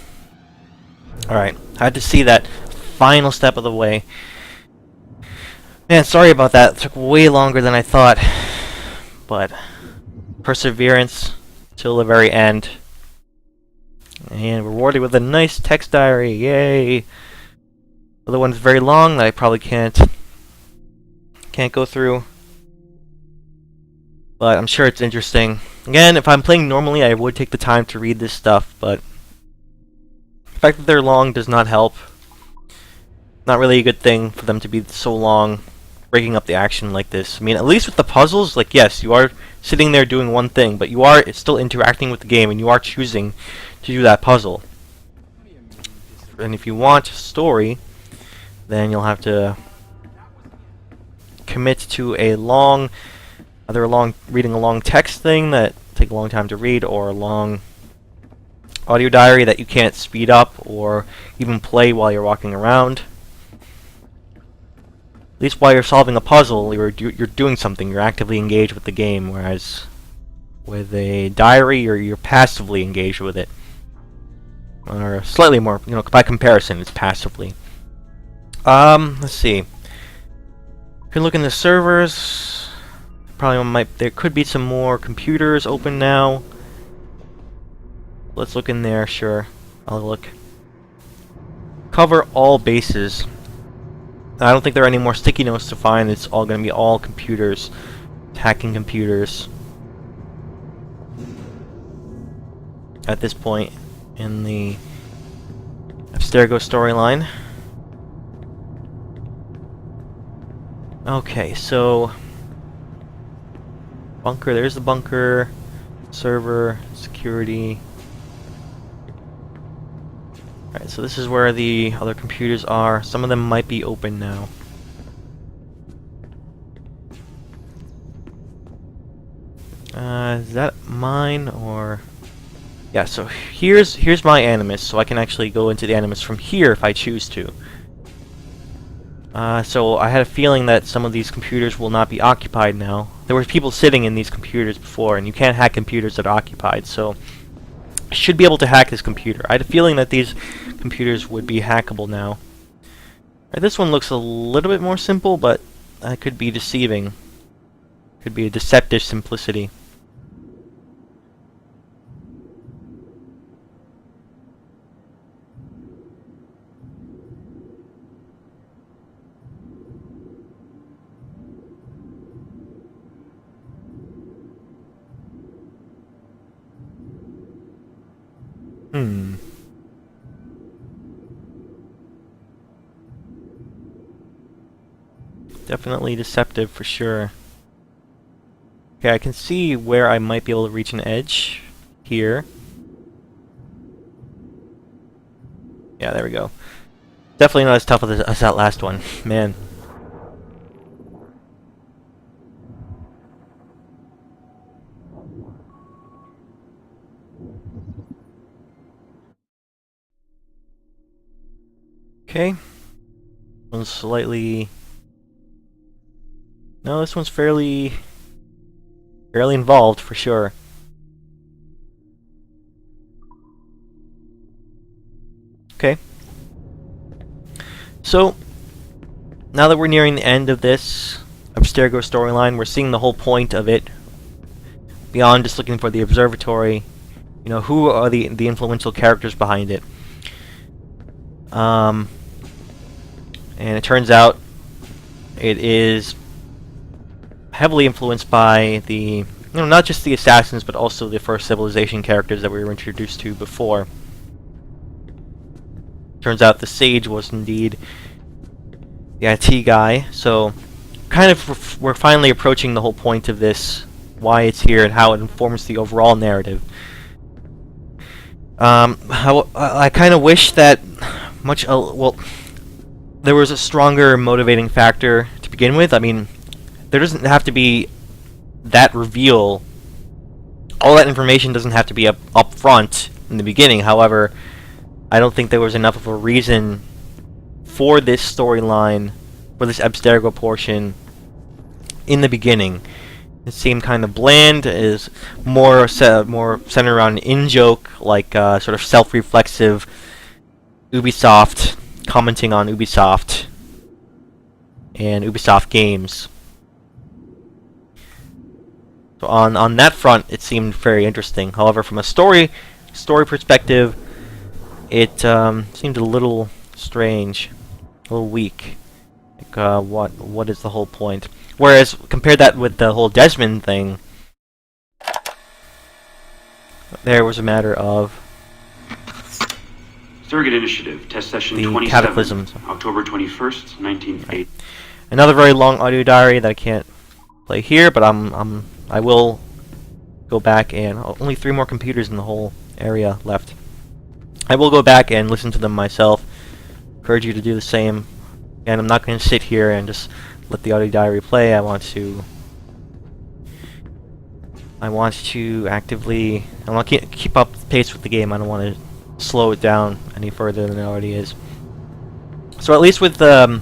Alright, I had to see that final step of the way. Man, sorry about that. It took way longer than I thought. But, perseverance till the very end. And rewarded with a nice text diary. Yay! The other one's very long that I probably can't go through. But I'm sure it's interesting. Again, if I'm playing normally, I would take the time to read this stuff, but the fact that they're long does not help. Not really a good thing for them to be so long, breaking up the action like this. I mean, at least with the puzzles, like, yes, you are sitting there doing one thing, but you are still interacting with the game, and you are choosing to do that puzzle. And if you want story, then you'll have to commit to a long... either reading a long text thing that take a long time to read, or a long audio diary that you can't speed up or even play while you're walking around. At least while you're solving a puzzle, you're doing something. You're actively engaged with the game, whereas with a diary, you're passively engaged with it, or slightly more. You know, by comparison, it's passively. Let's see. You can look in the servers. Probably there could be some more computers open now. Let's look in there, sure. I'll look. Cover all bases. I don't think there are any more sticky notes to find. It's all going to be all computers. hacking computers at this point in the Abstergo storyline. Okay, so bunker, there's the bunker, server, security. Alright, so this is where the other computers are. Some of them might be open now. Is that mine or... Yeah, so here's my Animus, so I can actually go into the Animus from here if I choose to. So I had a feeling that some of these computers will not be occupied now. There were people sitting in these computers before, and you can't hack computers that are occupied, so I should be able to hack this computer. I had a feeling that these computers would be hackable now. This one looks a little bit more simple, but that could be deceiving. Could be a deceptive simplicity. Definitely deceptive for sure. Okay, I can see where I might be able to reach an edge here. Yeah, there we go. Definitely not as tough as that last one, man. Okay. One's slightly... No, this one's fairly involved for sure. Okay. So, now that we're nearing the end of this Abstergo storyline, we're seeing the whole point of it. Beyond just looking for the observatory, you know, who are the influential characters behind it? And it turns out it is heavily influenced by the, not just the assassins, but also the first civilization characters that we were introduced to before. Turns out the sage was indeed the IT guy, so kind of we're finally approaching the whole point of this, why it's here and how it informs the overall narrative. I kind of wish that there was a stronger motivating factor to begin with. I mean, there doesn't have to be that reveal. All that information doesn't have to be up front in the beginning. However, I don't think there was enough of a reason for this storyline, for this Abstergo portion, in the beginning. It seemed kind of bland. Is more centered around an in-joke, like sort of self-reflexive Ubisoft, commenting on Ubisoft and Ubisoft games. So on that front, it seemed very interesting. However, from a story perspective, it seemed a little strange, a little weak. Like, what is the whole point? Whereas, compare that with the whole Desmond thing, there was a matter of Surrogate Initiative, Test Session the 27, cataclysms. October 21st, 1980. Another very long audio diary that I can't play here, but I will go back and only 3 more computers in the whole area left. I will go back and listen to them myself. Encourage you to do the same. And I'm not going to sit here and just let the audio diary play. I want to actively. I want to keep up the pace with the game. I don't want to slow it down any further than it already is. So at least with the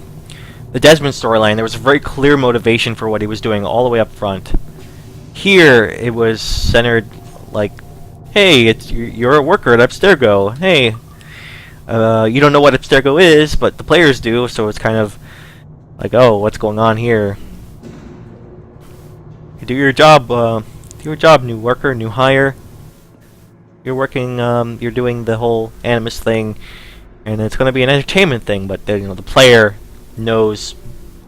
Desmond storyline, there was a very clear motivation for what he was doing all the way up front. Here, it was centered like, hey, you're a worker at Abstergo. Hey, you don't know what Abstergo is, but the players do, so it's kind of like, oh, what's going on here? You do your job. Do your job, new worker, new hire. You're working. You're doing the whole Animus thing, and it's going to be an entertainment thing. But the player knows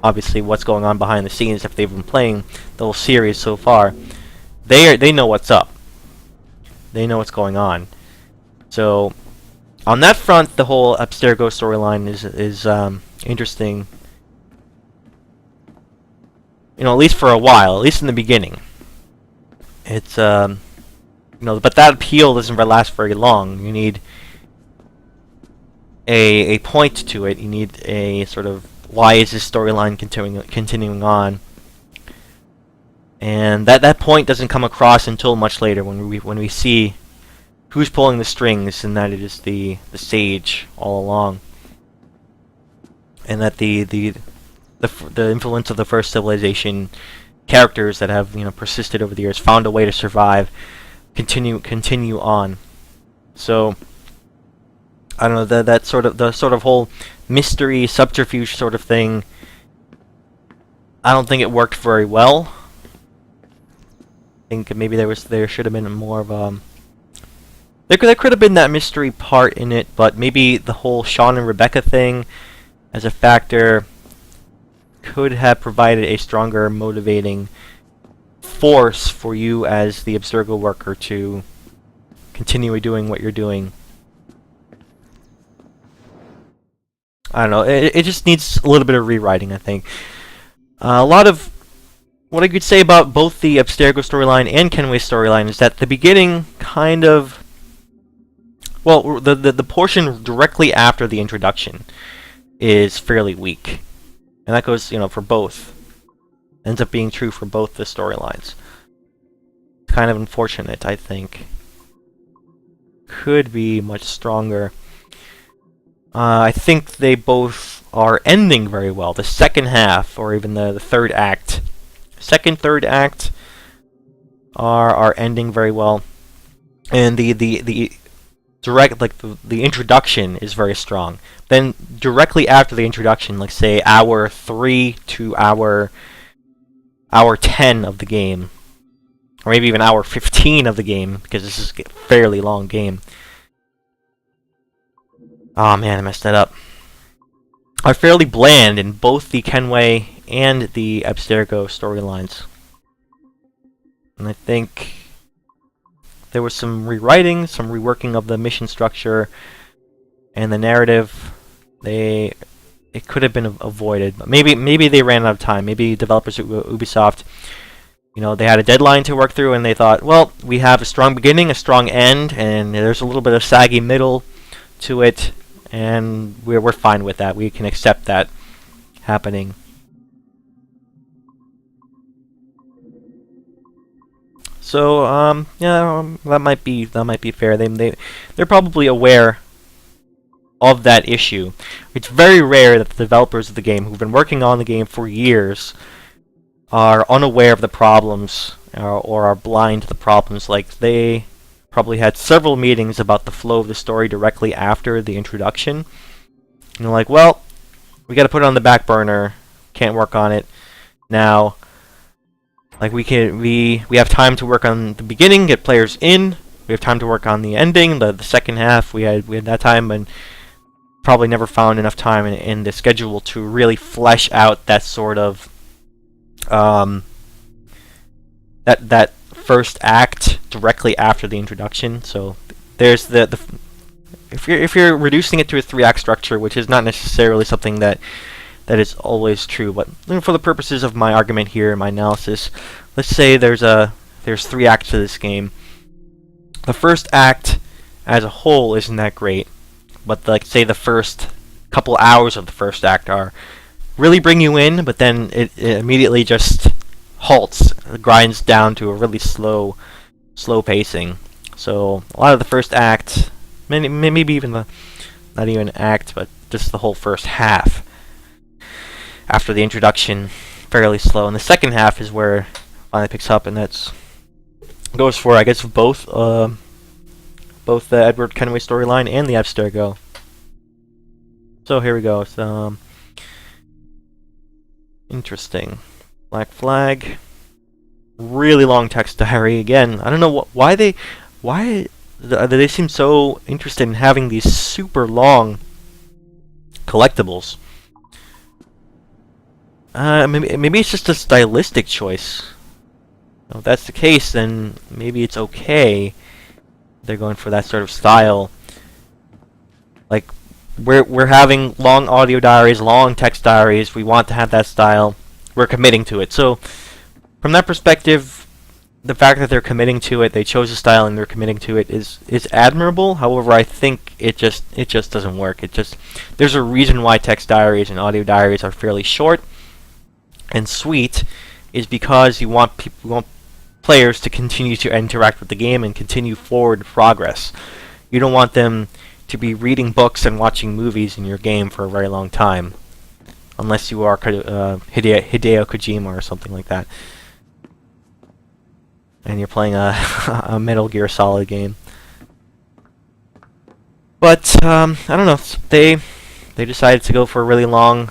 obviously what's going on behind the scenes if they've been playing the whole series so far. They know what's up. They know what's going on. So on that front, the whole Abstergo storyline is interesting. You know, at least for a while, at least in the beginning. It's you know, but that appeal doesn't last very long. You need a point to it. You need a sort of, why is this storyline continuing on? And that point doesn't come across until much later, when we see who's pulling the strings, and that it is the sage all along, and that the influence of the first civilization characters that have, you know, persisted over the years, found a way to survive, continue on. So I don't know, that sort of whole mystery subterfuge sort of thing, I don't think it worked very well. I think maybe there should have been more of there could have been that mystery part in it, but maybe the whole Sean and Rebecca thing as a factor could have provided a stronger motivating force for you as the Abstergo worker to continue doing what you're doing. I don't know, it just needs a little bit of rewriting, I think. A lot of what I could say about both the Abstergo storyline and Kenway's storyline is that the beginning kind of, well, the portion directly after the introduction is fairly weak. And that goes, you know, for both. Ends up being true for both the storylines. Kind of unfortunate, I think. Could be much stronger. I think they both are ending very well. The second half, or even the third act, second, third act, are ending very well. And the direct, like the introduction is very strong. Then directly after the introduction, like say hour 3 to hour 10 of the game, or maybe even hour 15 of the game, because this is a fairly long game. Oh man, I messed that up. Are fairly bland in both the Kenway and the Abstergo storylines. And I think there was some rewriting, some reworking of the mission structure and the narrative. It could have been avoided, but maybe they ran out of time. Maybe developers at Ubisoft, you know, they had a deadline to work through, and they thought, well, we have a strong beginning, a strong end, and there's a little bit of saggy middle to it, and we're fine with that. We can accept that happening. So yeah, that might be fair. They're probably aware of that issue. It's very rare that the developers of the game, who've been working on the game for years, are unaware of the problems or are blind to the problems. Like, they probably had several meetings about the flow of the story directly after the introduction. And they're like, well, we got to put it on the back burner. Can't work on it now. Like, we have time to work on the beginning, get players in. We have time to work on the ending, the second half. We had that time, and probably never found enough time in the schedule to really flesh out that sort of that first act directly after the introduction. So there's the if you're reducing it to a 3-act structure, which is not necessarily something that is always true, but for the purposes of my argument here, my analysis, let's say there's 3 acts to this game. The first act as a whole isn't that great, but like say the first couple hours of the first act are really bring you in, but then it immediately just halts, grinds down to a really slow pacing. So a lot of the first act, maybe even not even act, but just the whole first half after the introduction, fairly slow. And the second half is where it finally picks up, and that's goes for, I guess, both the Edward Kenway storyline and the Abstergo. So here we go. So, interesting. Black Flag. Really long text diary again. I don't know why they seem so interested in having these super long collectibles. maybe it's just a stylistic choice. If that's the case, then maybe it's okay. They're going for that sort of style. Like, we're having long audio diaries, long text diaries. We want to have that style. We're committing to it. So, from that perspective, the fact that they're committing to it, they chose a style and they're committing to it is admirable. However, I think it just doesn't work. There's a reason why text diaries and audio diaries are fairly short and sweet, is because you want players to continue to interact with the game and continue forward progress. You don't want them to be reading books and watching movies in your game for a very long time, unless you are Hideo Kojima or something like that, and you're playing a Metal Gear Solid game. But I don't know. They decided to go for really long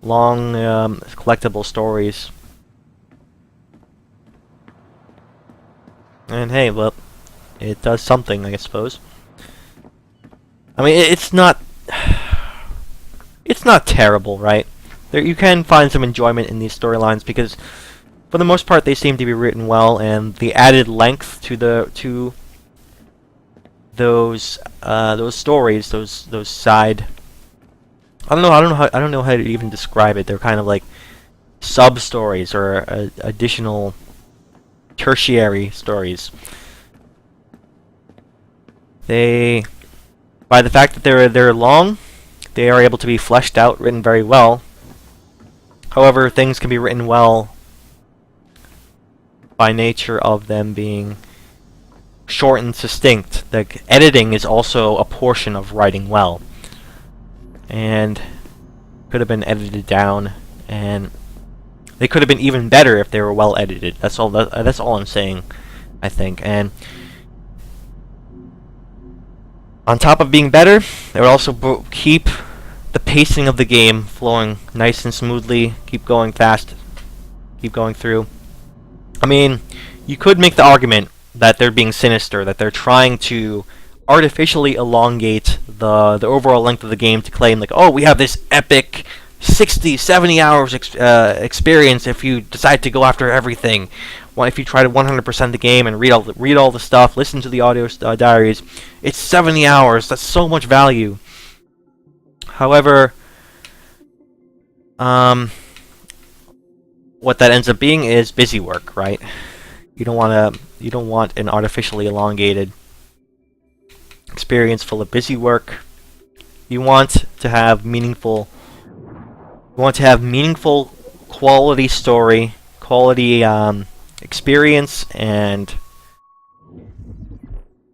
collectible stories. And hey, well, it does something, I suppose. I mean, it's not terrible, right? You can find some enjoyment in these storylines because, for the most part, they seem to be written well, and the added length to those stories, those side. I don't know how to even describe it. They're kind of like sub stories or additional tertiary stories. By the fact that they're long, they are able to be fleshed out, written very well. However, things can be written well by nature of them being short and succinct. The editing is also a portion of writing well, and could have been edited down, and they could have been even better if they were well edited. That's all I'm saying, I think. And on top of being better, they would also keep the pacing of the game flowing nice and smoothly, keep going fast, keep going through. I mean, you could make the argument that they're being sinister, that they're trying to artificially elongate the overall length of the game to claim, like, oh, we have this epic 60, 70 hours experience if you decide to go after everything. Well, if you try to 100% the game and read all the stuff, listen to the audio diaries, it's 70 hours. That's so much value. However, what that ends up being is busy work, right? You don't want an artificially elongated experience full of busy work. You want to have meaningful quality story, quality experience, and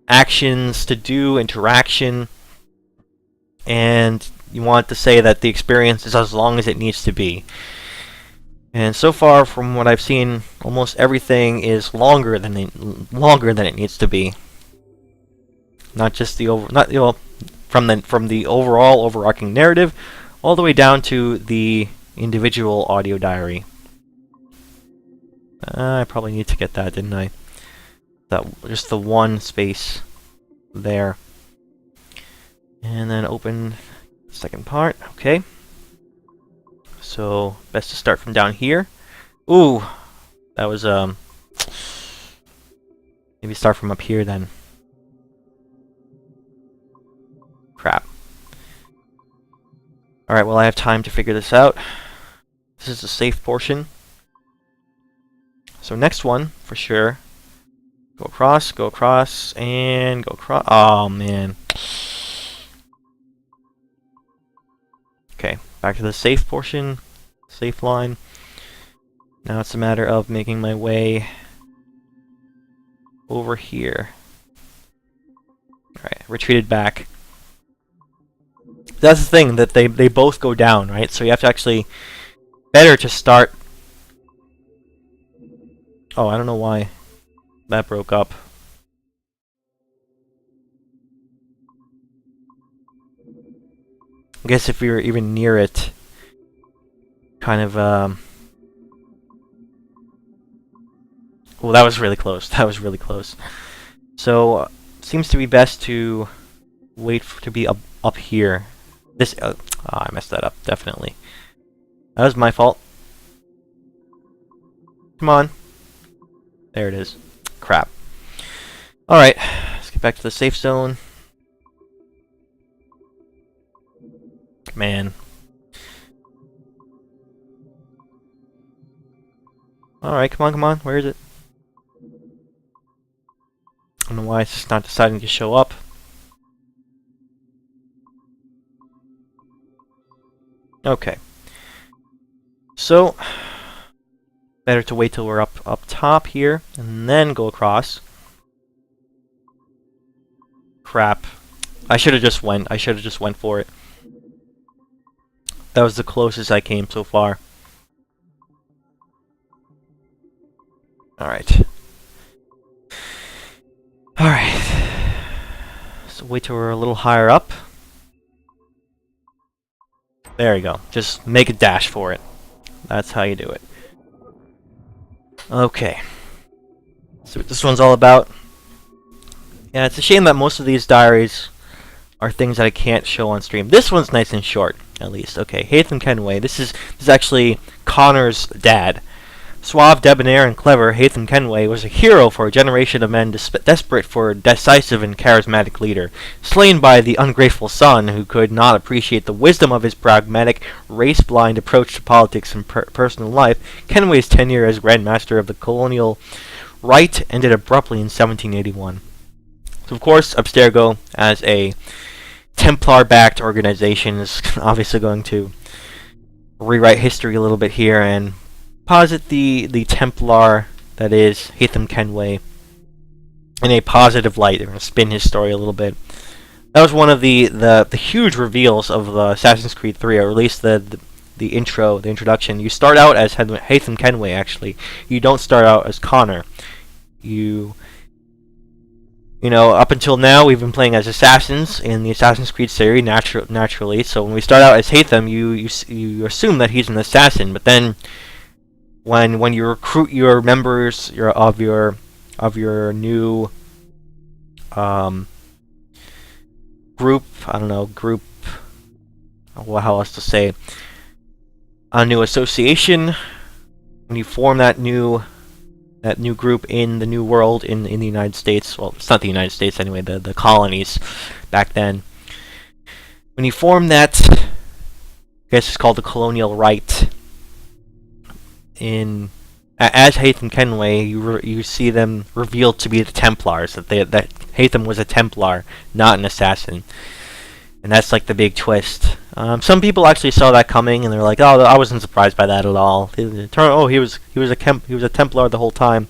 actions to do, interaction, and you want to say that the experience is as long as it needs to be. And so far, from what I've seen, almost everything is longer than it needs to be. Not just from the overall overarching narrative, all the way down to the individual audio diary. I probably need to get that, didn't I? Just the one space there. And then open second part. Okay. So, best to start from down here. Ooh! That was, maybe start from up here then. Crap. Alright, well I have time to figure this out. This is the safe portion. So next one, for sure. Go across, and go across. Oh, man. Okay, back to the safe portion. Safe line. Now it's a matter of making my way over here. Alright, retreated back. That's the thing, that they both go down, right? So you have to actually... Better to start... Oh, I don't know why that broke up. I guess if we were even near it, kind of, well, that was really close. That was really close. So, seems to be best to wait to be up here. This, I messed that up, definitely. That was my fault. Come on. There it is. Crap. Alright, let's get back to the safe zone. Man. Alright, come on, come on. Where is it? I don't know why it's just not deciding to show up. Okay. So, better to wait till we're up top here, and then go across. Crap. I should have just went for it. That was the closest I came so far. Alright. Alright. So wait till we're a little higher up. There you go. Just make a dash for it. That's how you do it. Okay. So what this one's all about. Yeah, it's a shame that most of these diaries are things that I can't show on stream. This one's nice and short, at least. Okay, Haytham Kenway. This is actually Connor's dad. Suave, debonair, and clever, Haytham Kenway was a hero for a generation of men desperate for a decisive and charismatic leader. Slain by the ungrateful son who could not appreciate the wisdom of his pragmatic, race-blind approach to politics and personal life, Kenway's tenure as Grand Master of the colonial right ended abruptly in 1781. So, of course, Abstergo, as a Templar-backed organization, is obviously going to rewrite history a little bit here and posit the Templar that is Haytham Kenway in a positive light. They're going to spin his story a little bit. That was one of the huge reveals of Assassin's Creed 3, or at least the introduction. You start out as Haytham Kenway, actually. You don't start out as Connor. You know, up until now, we've been playing as assassins in the Assassin's Creed series, naturally. So when we start out as Haytham, you assume that he's an assassin, but then when you recruit your members of your new group, I don't know, how else to say, a new association, when you form that new group in the new world in the United States, well, it's not the United States anyway, the colonies back then, when you form that, I guess it's called the colonial right, as Haytham Kenway, you see them revealed to be the Templars, that Haytham was a Templar, not an assassin, and that's like the big twist. Some people actually saw that coming, and they're like, "Oh, I wasn't surprised by that at all." He was a Templar the whole time.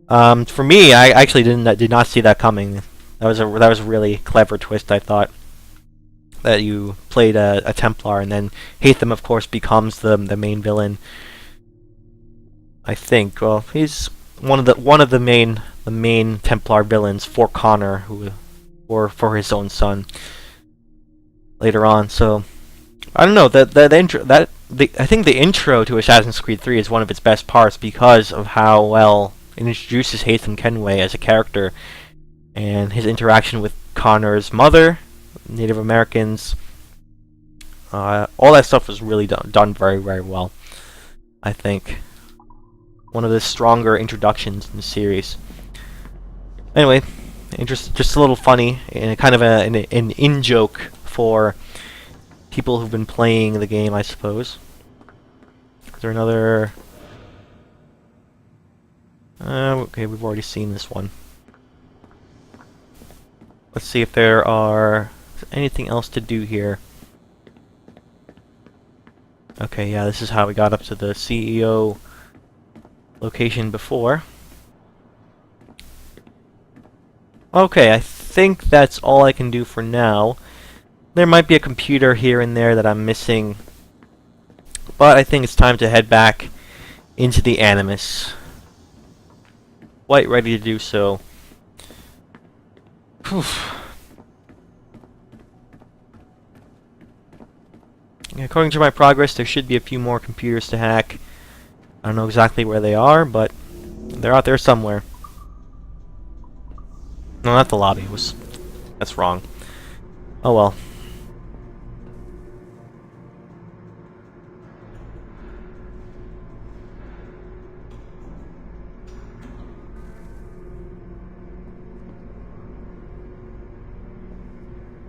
For me, I actually did not see that coming. That was a really clever twist, I thought. That you played a Templar, and then Haytham, of course, becomes the main villain. I think. Well, he's one of the main Templar villains for Connor, or for his own son later on. So I don't know, I think the intro to Assassin's Creed 3 is one of its best parts because of how well it introduces Haytham Kenway as a character and his interaction with Connor's mother, Native Americans. All that stuff was really done very, very well, I think. One of the stronger introductions in the series. Anyway, just a little funny, and kind of an in-joke for people who've been playing the game, I suppose. Is there another... okay, we've already seen this one. Let's see if there are anything else to do here. Okay, yeah, this is how we got up to the CEO location before. Okay, I think that's all I can do for now. There might be a computer here and there that I'm missing, but I think it's time to head back into the Animus. Quite ready to do so. Whew. According to my progress, there should be a few more computers to hack. I don't know exactly where they are, but they're out there somewhere. No, not the lobby. That's wrong. Oh well.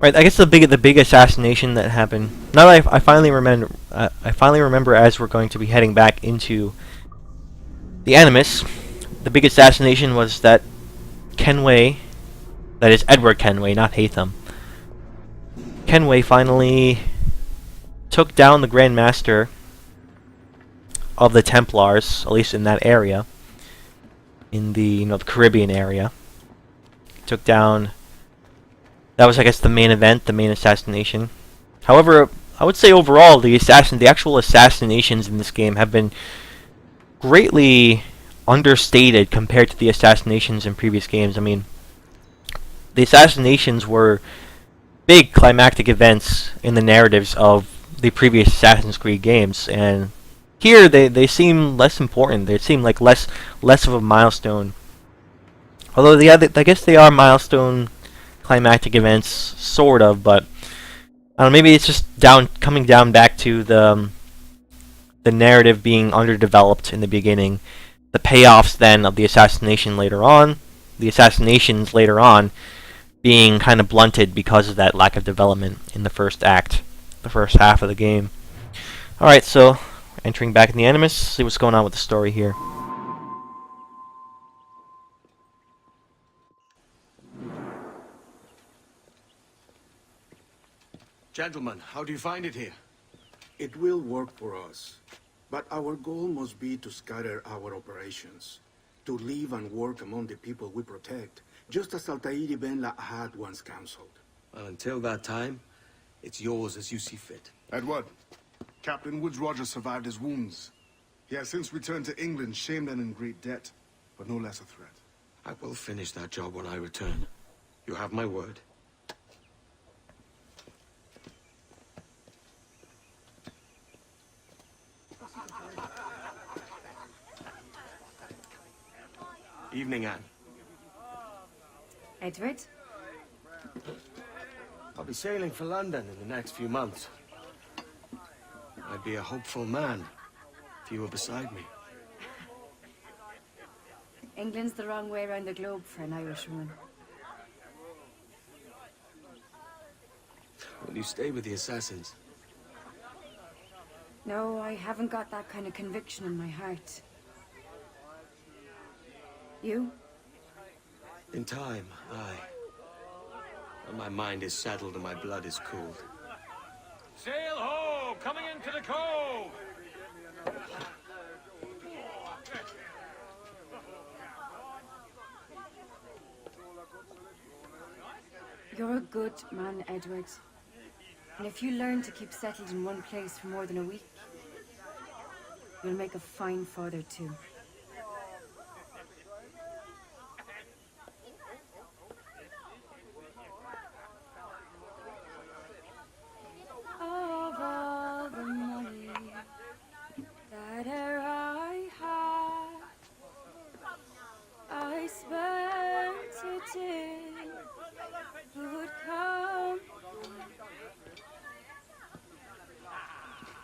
Right, I guess the big assassination that happened. Now that I finally remember as we're going to be heading back into the Animus, the big assassination was that Kenway, that is Edward Kenway, not Hatham. Kenway finally took down the Grand Master of the Templars, at least in that area, in the the Caribbean area. Took down. That was, I guess, the main event, the main assassination. However, I would say overall, the actual assassinations in this game have been greatly understated compared to the assassinations in previous games. I mean, the assassinations were big climactic events in the narratives of the previous Assassin's Creed games, and here they seem less important. They seem like less of a milestone. Although I guess they are milestone climactic events, sort of, but I don't know, maybe it's just coming down back to the narrative being underdeveloped in the beginning, the payoffs then of the assassinations later on being kind of blunted because of that lack of development in the first act, the first half of the game. Alright, so entering back in the Animus, see what's going on with the story here. Gentlemen, how do you find it here? It will work for us, but our goal must be to scatter our operations, to live and work among the people we protect, just as Altair ibn Lahad once counseled. Well, until that time, it's yours as you see fit. Edward, Captain Woods Rogers survived his wounds. He has since returned to England, shamed and in great debt, but no less a threat. I will finish that job when I return. You have my word. Evening, Anne. Edward? I'll be sailing for London in the next few months. I'd be a hopeful man if you were beside me. England's the wrong way around the globe for an Irishwoman. Will you stay with the assassins? No, I haven't got that kind of conviction in my heart. You? In time, aye. When my mind is settled and my blood is cooled. Sail ho! Coming into the cove! You're a good man, Edward. And if you learn to keep settled in one place for more than a week, you'll make a fine father too. Of all the money that e'er I had, I spent it in good company,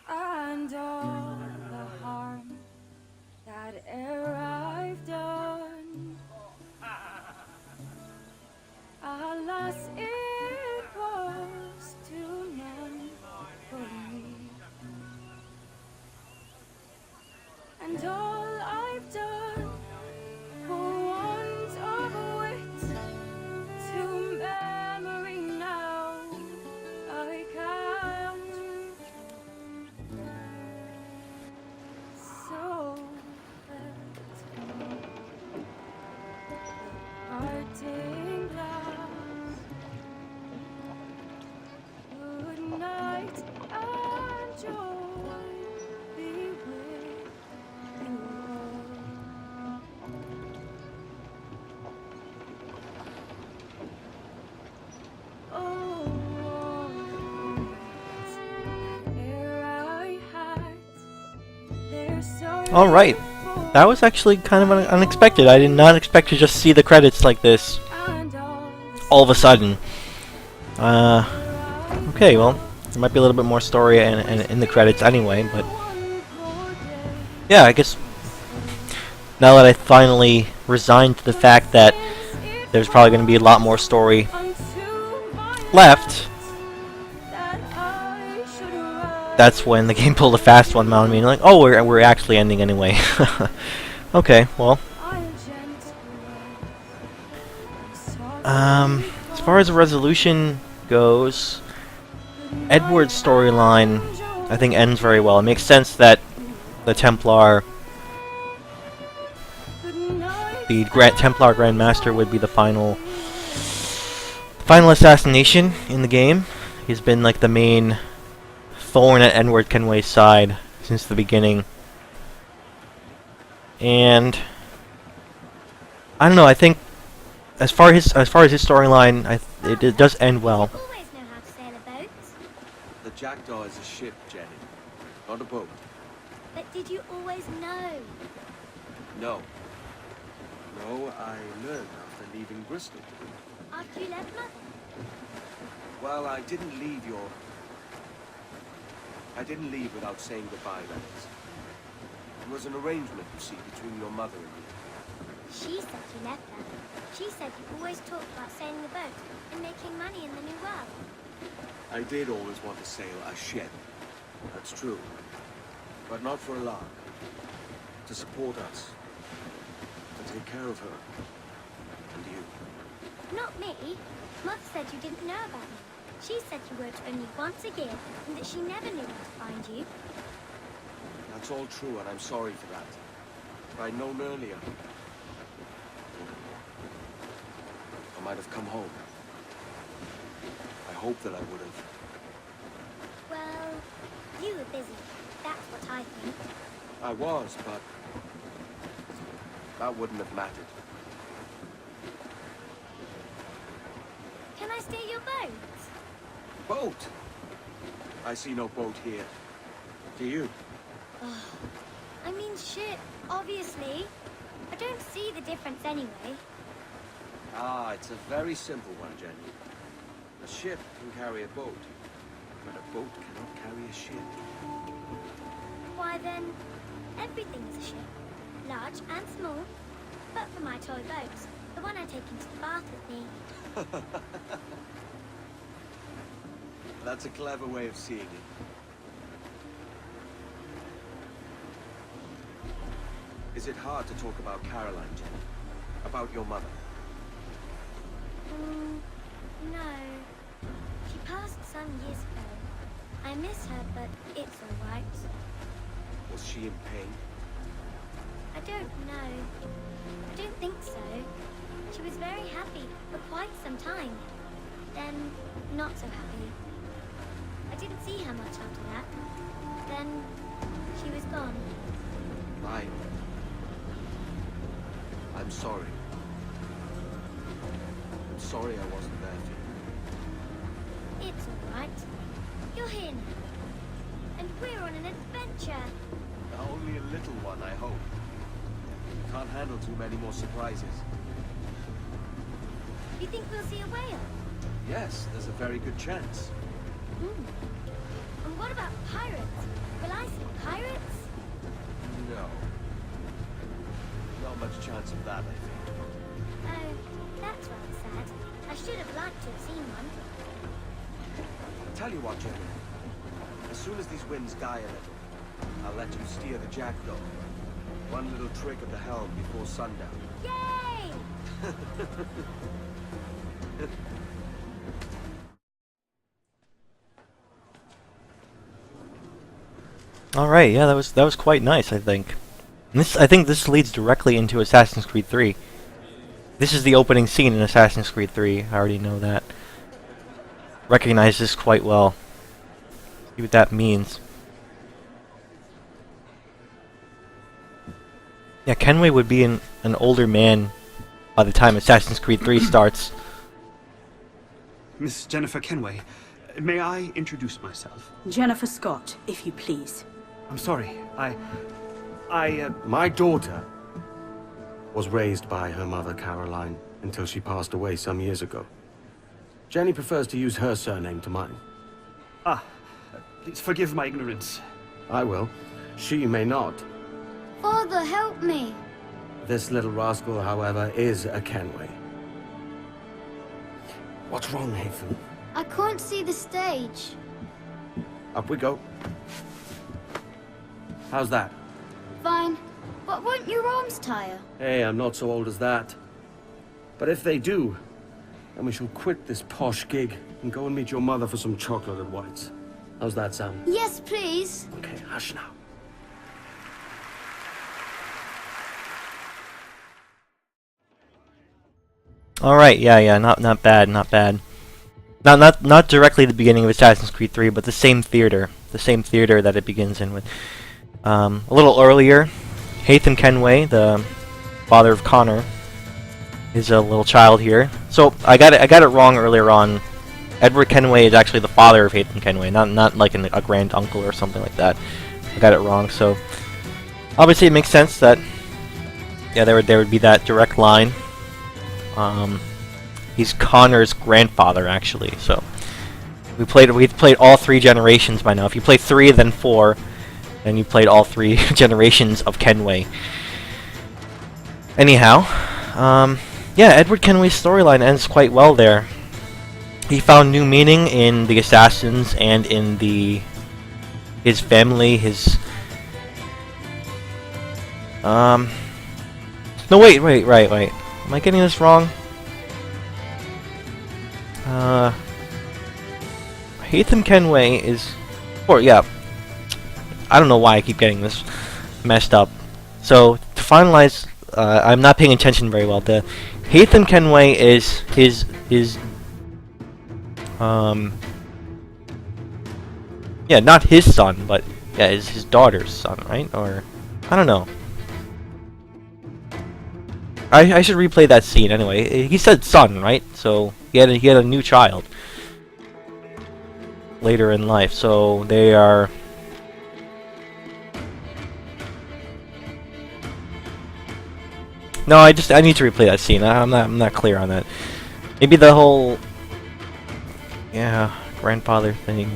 and all the harm that e'er I've done, alas, it was to none but me. And all I've done for want of wit, to memory now I count. So that the parting glass, good night and joy be with you all. Oh, ere I had, there's so Alright, that was actually kind of unexpected. I did not expect to just see the credits like this all of a sudden. Okay, well, there might be a little bit more story in the credits anyway, but yeah, I guess now that I finally resigned to the fact that there's probably going to be a lot more story left, that's when the game pulled a fast one on me, and like, oh, we're actually ending anyway. Okay, well. As far as the resolution goes, Edward's storyline, I think, ends very well. It makes sense that the Templar, the Templar Grand Master, would be the final assassination in the game. He's been like the main thorn at Edward Kenway's side since the beginning, and I don't know. I think as far as his storyline, it does end well. The Jackdaw is a ship, Jenny, not a boat. But did you always know? No. No, I learned after leaving Bristol. After you left Mother? Well, I didn't leave without saying goodbye, Reynolds. It was an arrangement, you see, between your mother and me. She said you left her. She said you always talked about sailing the boat and making money in the New World. I did always want to sail a ship. That's true. But not for a lark. To support us. To take care of her. And you. Not me. Mother said you didn't know about me. She said you worked only once a year and that she never knew where to find you. That's all true, and I'm sorry for that. If I'd known earlier, I might have come home. I hope that I would have. Well, you were busy. That's what I think. I was, but that wouldn't have mattered. Can I steal your boat? Boat? I see no boat here. Do you? Oh, I mean ship, obviously. I don't see the difference anyway. Ah, it's a very simple one, Jenny. A ship can carry a boat, but a boat cannot carry a ship. Why then, everything is a ship. Large and small. But for my toy boat, the one I take into the bath with me. That's a clever way of seeing it. Is it hard to talk about Caroline, Jenny? About your mother? No. She passed some years ago. I miss her, but it's all right. Was she in pain? I don't know. I don't think so. She was very happy for quite some time. Then, not so happy. I didn't see her much after that. Then, she was gone. I'm sorry. I'm sorry I wasn't there for you. It's all right. You're here now. And we're on an adventure. Only a little one, I hope. Can't handle too many more surprises. You think we'll see a whale? Yes, there's a very good chance. And what about pirates? Will I see pirates? No. Not much chance of that, I think. Oh, that's rather sad. I should have liked to have seen one. Tell you what, Jenny. As soon as these winds die a little, I'll let you steer the Jackdaw. One little trick of the helm before sundown. Yay! All right, yeah, that was quite nice, I think. And I think this leads directly into Assassin's Creed 3. This is the opening scene in Assassin's Creed 3. I already know that. Recognize this quite well. See what that means. Yeah, Kenway would be an older man by the time Assassin's Creed 3 starts. Miss Jennifer Kenway, may I introduce myself? Jennifer Scott, if you please. I'm sorry, My daughter was raised by her mother, Caroline, until she passed away some years ago. Jenny prefers to use her surname to mine. Please forgive my ignorance. I will. She may not. Father, help me! This little rascal, however, is a Kenway. What's wrong, Haven? I can't see the stage. Up we go. How's that? Fine. But won't your arms tire? Hey, I'm not so old as that. But if they do, then we shall quit this posh gig and go and meet your mother for some chocolate and whites. How's that sound? Yes, please. Okay, hush now. All right, yeah, not bad. Not directly the beginning of Assassin's Creed 3, but the same theater that it begins in with. A little earlier, Haytham Kenway, the father of Connor, is a little child here. So I got it wrong earlier on. Edward Kenway is actually the father of Haytham Kenway, not like a grand uncle or something like that. I got it wrong. So obviously it makes sense that there would be that direct line. He's Connor's grandfather actually. So we've played all 3 generations by now. If you play 3 then 4, then you played all 3 generations of Kenway. Anyhow, yeah, Edward Kenway's storyline ends quite well there. He found new meaning in the assassins and in his family, no, wait. Am I getting this wrong? Haytham Kenway is... Or, yeah. I don't know why I keep getting this messed up. So, to finalize, I'm not paying attention very well. The Haytham Kenway is his yeah, not his son, but yeah, is his daughter's son, right? Or I don't know. I should replay that scene anyway. He said son, right? So he had a new child later in life. So they are. No, I need to replay that scene. I'm not clear on that. Maybe the whole grandfather thing.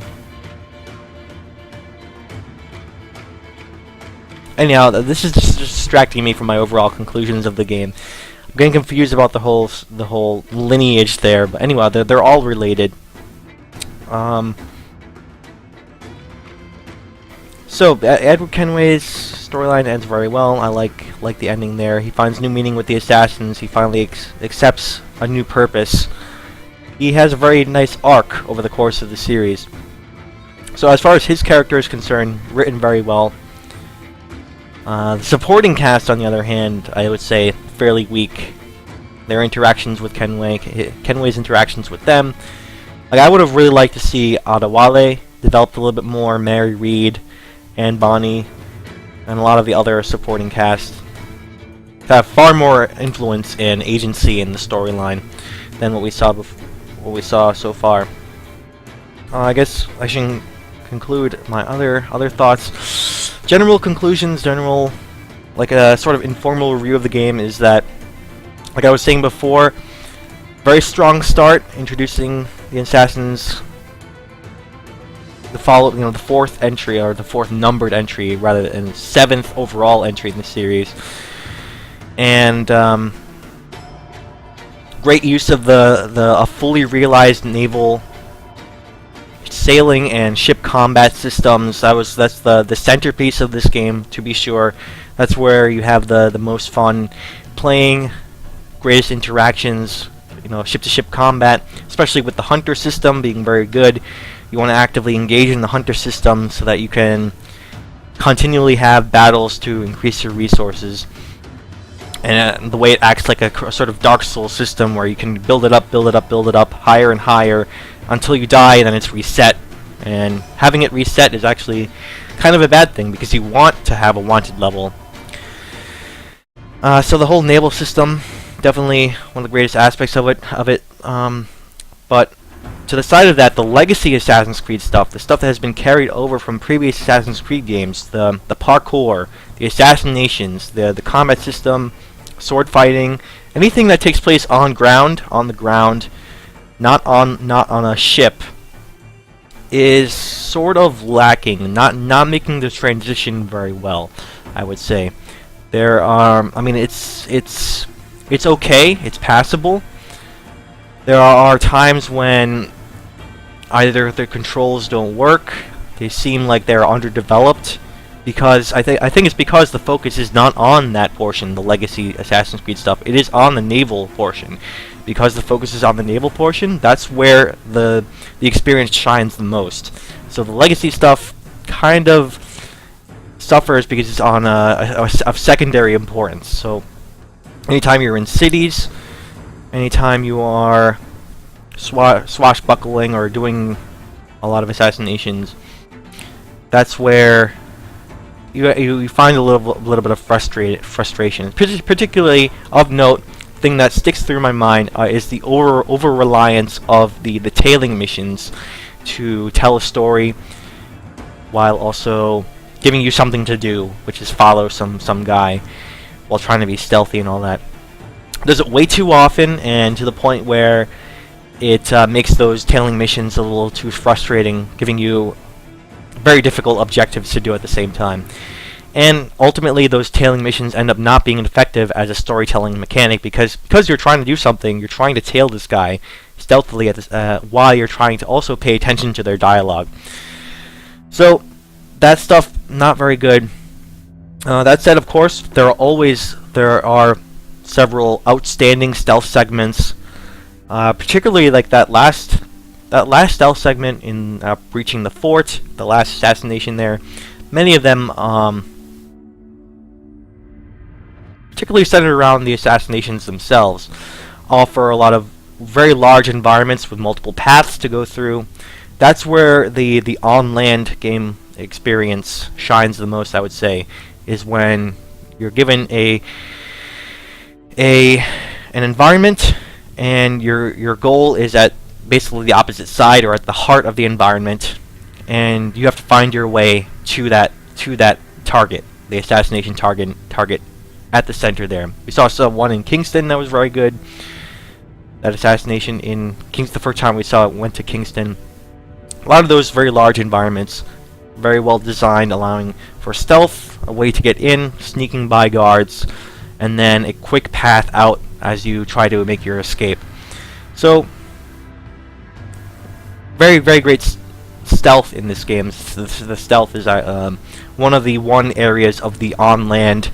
Anyhow, this is just distracting me from my overall conclusions of the game. I'm getting confused about the whole lineage there, but anyway, they're all related. So Edward Kenway's storyline ends very well. I like the ending there. He finds new meaning with the assassins. He finally accepts a new purpose. He has a very nice arc over the course of the series. So as far as his character is concerned, written very well. The supporting cast, on the other hand, I would say fairly weak. Their interactions with Kenway's interactions with them. Like, I would have really liked to see Adewale developed a little bit more, Mary Reed, and Bonnie, and a lot of the other supporting cast have far more influence and agency in the storyline than what we saw so far. I guess I should conclude my other thoughts. General conclusions, like a sort of informal review of the game is that, like I was saying before, very strong start introducing the assassins. The 4th entry, or the 4th numbered entry rather than 7th overall entry in the series, and great use of a fully realized naval sailing and ship combat systems. That's the centerpiece of this game, to be sure. That's where you have the most fun playing, greatest interactions, ship-to-ship combat, especially with the hunter system being very good. You want to actively engage in the hunter system so that you can continually have battles to increase your resources. And the way it acts like a sort of Dark Souls system where you can build it up, higher and higher, until you die, and then it's reset. And having it reset is actually kind of a bad thing, because you want to have a wanted level. So the whole naval system, definitely one of the greatest aspects of it. But to the side of that, the legacy Assassin's Creed stuff, the stuff that has been carried over from previous Assassin's Creed games, the parkour, the assassinations, the combat system, sword fighting, anything that takes place on the ground, not on a ship, is sort of lacking, not making the transition very well, I would say. There are, it's okay, it's passable. There are times when either the controls don't work, they seem like they're underdeveloped, because I think it's because the focus is not on that portion, the legacy Assassin's Creed stuff. It is on the naval portion. Because the focus is on the naval portion, that's where the experience shines the most. So the legacy stuff kind of suffers because it's on of secondary importance. So anytime you're in cities, anytime you are swashbuckling or doing a lot of assassinations, that's where you find a little bit of frustration. Particularly of note, thing that sticks through my mind is the over reliance of the tailing missions to tell a story while also giving you something to do, which is follow some guy while trying to be stealthy and all that. Does it way too often, and to the point where it makes those tailing missions a little too frustrating, giving you very difficult objectives to do at the same time. And ultimately, those tailing missions end up not being effective as a storytelling mechanic because you're trying to do something, you're trying to tail this guy stealthily at this, while you're trying to also pay attention to their dialogue. So that stuff not very good. That said, of course, there are several outstanding stealth segments, particularly like that last stealth segment in breaching the fort, the last assassination there. Many of them particularly centered around the assassinations themselves, offer a lot of very large environments with multiple paths to go through. That's where the on-land game experience shines the most, I would say, is when you're given an environment and your goal is at basically the opposite side or at the heart of the environment, and you have to find your way to that target, the assassination target at the center there. We saw one in Kingston that was very good. That assassination in Kingston, the first time we saw it went to Kingston. A lot of those very large environments, very well designed, allowing for stealth, a way to get in, sneaking by guards, and then a quick path out as you try to make your escape. So, very, very great stealth in this game. The stealth is one of the areas of the on-land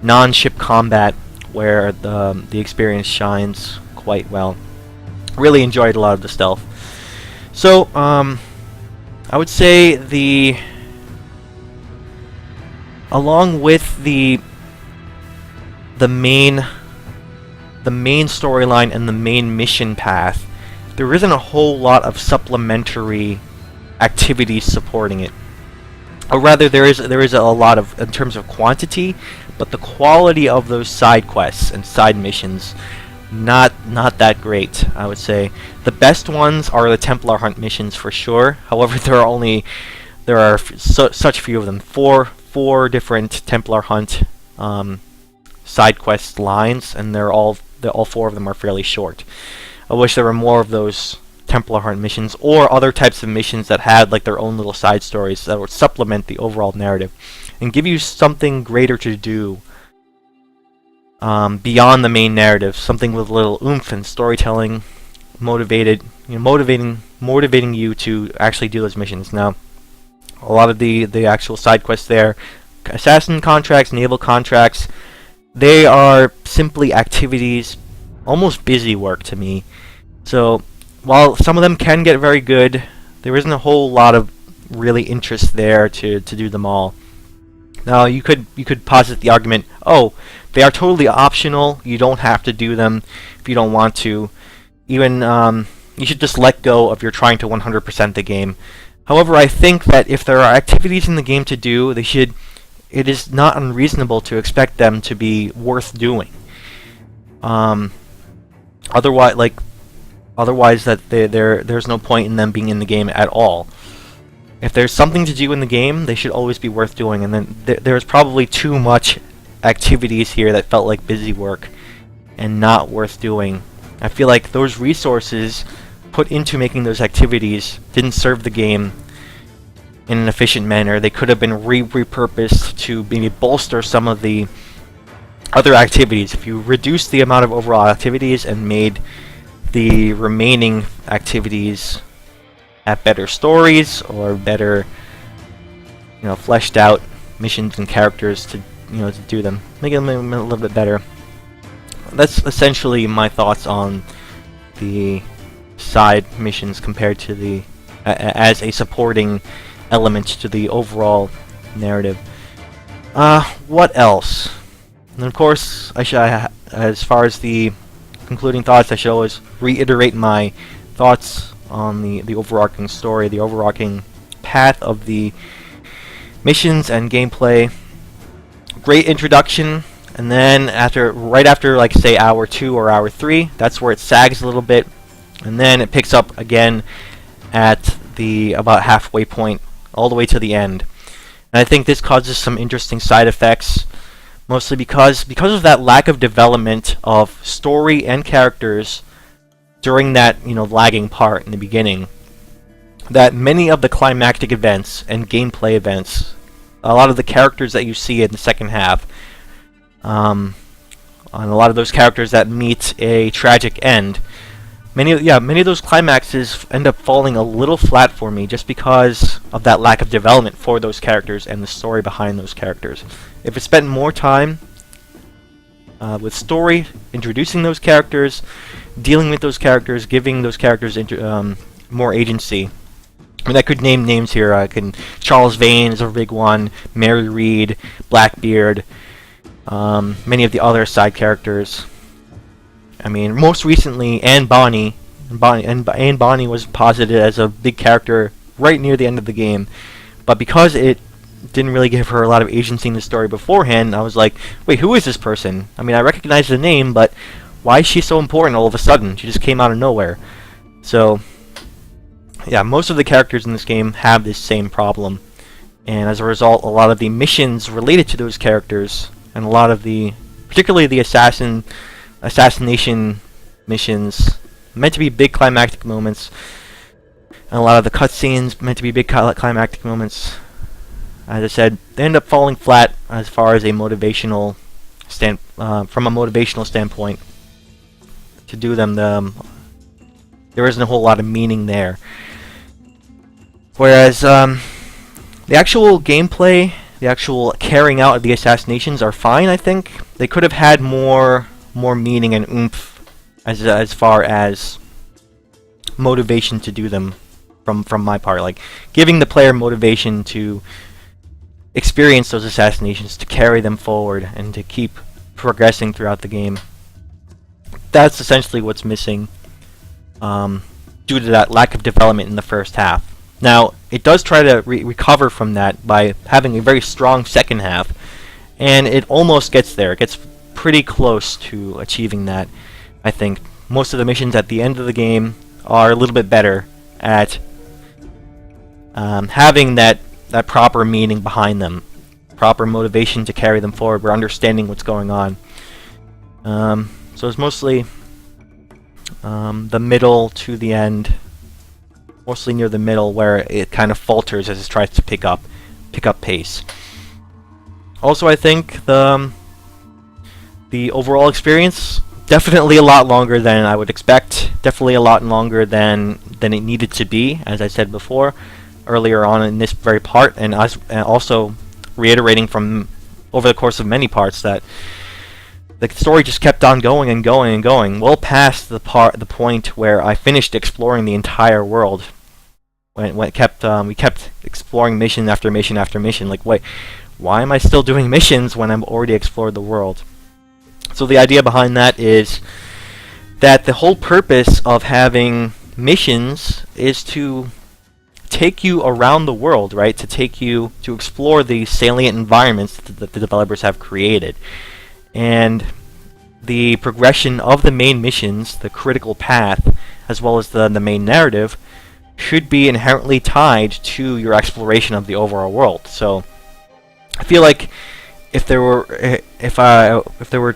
non-ship combat where the experience shines quite well. Really enjoyed a lot of the stealth. So, I would say along with the main storyline and the main mission path, there isn't a whole lot of supplementary activities supporting it. Or rather, there is a lot of, in terms of quantity, but the quality of those side quests and side missions, not that great, I would say. The best ones are the Templar Hunt missions for sure. However, there are such few of them. Four different Templar Hunt side quest lines, and all four of them are fairly short. I wish there were more of those Templar Hunt missions or other types of missions that had like their own little side stories that would supplement the overall narrative and give you something greater to do beyond the main narrative, something with a little oomph and storytelling, motivating you to actually do those missions. Now, a lot of the actual side quests there, assassin contracts, naval contracts, they are simply activities, almost busy work to me. So while some of them can get very good, there isn't a whole lot of really interest there to do them all. Now you could posit the argument, oh, they are totally optional, you don't have to do them if you don't want to. Even you should just let go of your trying to 100% the game. However, I think that if there are activities in the game to do, it is not unreasonable to expect them to be worth doing. Otherwise, there's no point in them being in the game at all. If there's something to do in the game, they should always be worth doing. And then there's probably too much activities here that felt like busy work and not worth doing. I feel like those resources put into making those activities didn't serve the game in an efficient manner. They could have been repurposed to maybe bolster some of the other activities. If you reduce the amount of overall activities and made the remaining activities have better stories or better, fleshed out missions and characters to, to do them, make them a little bit better. That's essentially my thoughts on the side missions compared to the as a supporting element to the overall narrative. What else? And of course, as far as the concluding thoughts, I should always reiterate my thoughts on the overarching story, the overarching path of the missions and gameplay. Great introduction, and then right after, like, say, hour 2 or hour 3, that's where it sags a little bit, and then it picks up again at the about halfway point, all the way to the end. And I think this causes some interesting side effects, mostly because of that lack of development of story and characters during that, lagging part in the beginning. That many of the climactic events and gameplay events, a lot of the characters that you see in the second half, and a lot of those characters that meet a tragic end, many of those climaxes end up falling a little flat for me just because of that lack of development for those characters and the story behind those characters. If it spent more time with story, introducing those characters, dealing with those characters, giving those characters more agency. I mean, I could name names here. Charles Vane is a big one, Mary Read, Blackbeard, many of the other side characters. I mean, most recently, Anne Bonny was posited as a big character right near the end of the game, but because it didn't really give her a lot of agency in the story beforehand, I was like, wait, who is this person? I mean, I recognize the name, but why is she so important all of a sudden? She just came out of nowhere. So, yeah, most of the characters in this game have this same problem, and as a result, a lot of the missions related to those characters, and a lot of particularly the assassination missions, meant to be big climactic moments, and a lot of the cutscenes meant to be big climactic moments. As I said, they end up falling flat as far as a motivational from a motivational standpoint. To do them, there isn't a whole lot of meaning there. Whereas the actual gameplay, the actual carrying out of the assassinations are fine. I think they could have had more meaning and oomph as far as motivation to do them from my part, like giving the player motivation to experience those assassinations, to carry them forward, and to keep progressing throughout the game. That's essentially what's missing due to that lack of development in the first half. Now, it does try to recover from that by having a very strong second half, and it almost gets there. It gets pretty close to achieving that, I think. Most of the missions at the end of the game are a little bit better at having that proper meaning behind them, proper motivation to carry them forward. We're understanding what's going on. So it's mostly the middle to the end, mostly near the middle, where it kind of falters as it tries to pick up pace. Also, I think the overall experience, definitely a lot longer than I would expect. Definitely a lot longer than it needed to be, as I said before, earlier on in this very part, and also reiterating from over the course of many parts that the story just kept on going and going and going, well past the point where I finished exploring the entire world. When we kept exploring mission after mission after mission. Like, wait, why am I still doing missions when I've already explored the world? So the idea behind that is that the whole purpose of having missions is to take you around the world, right? To take you to explore the salient environments that the developers have created. And the progression of the main missions, the critical path, as well as the main narrative, should be inherently tied to your exploration of the overall world. So I feel like if there were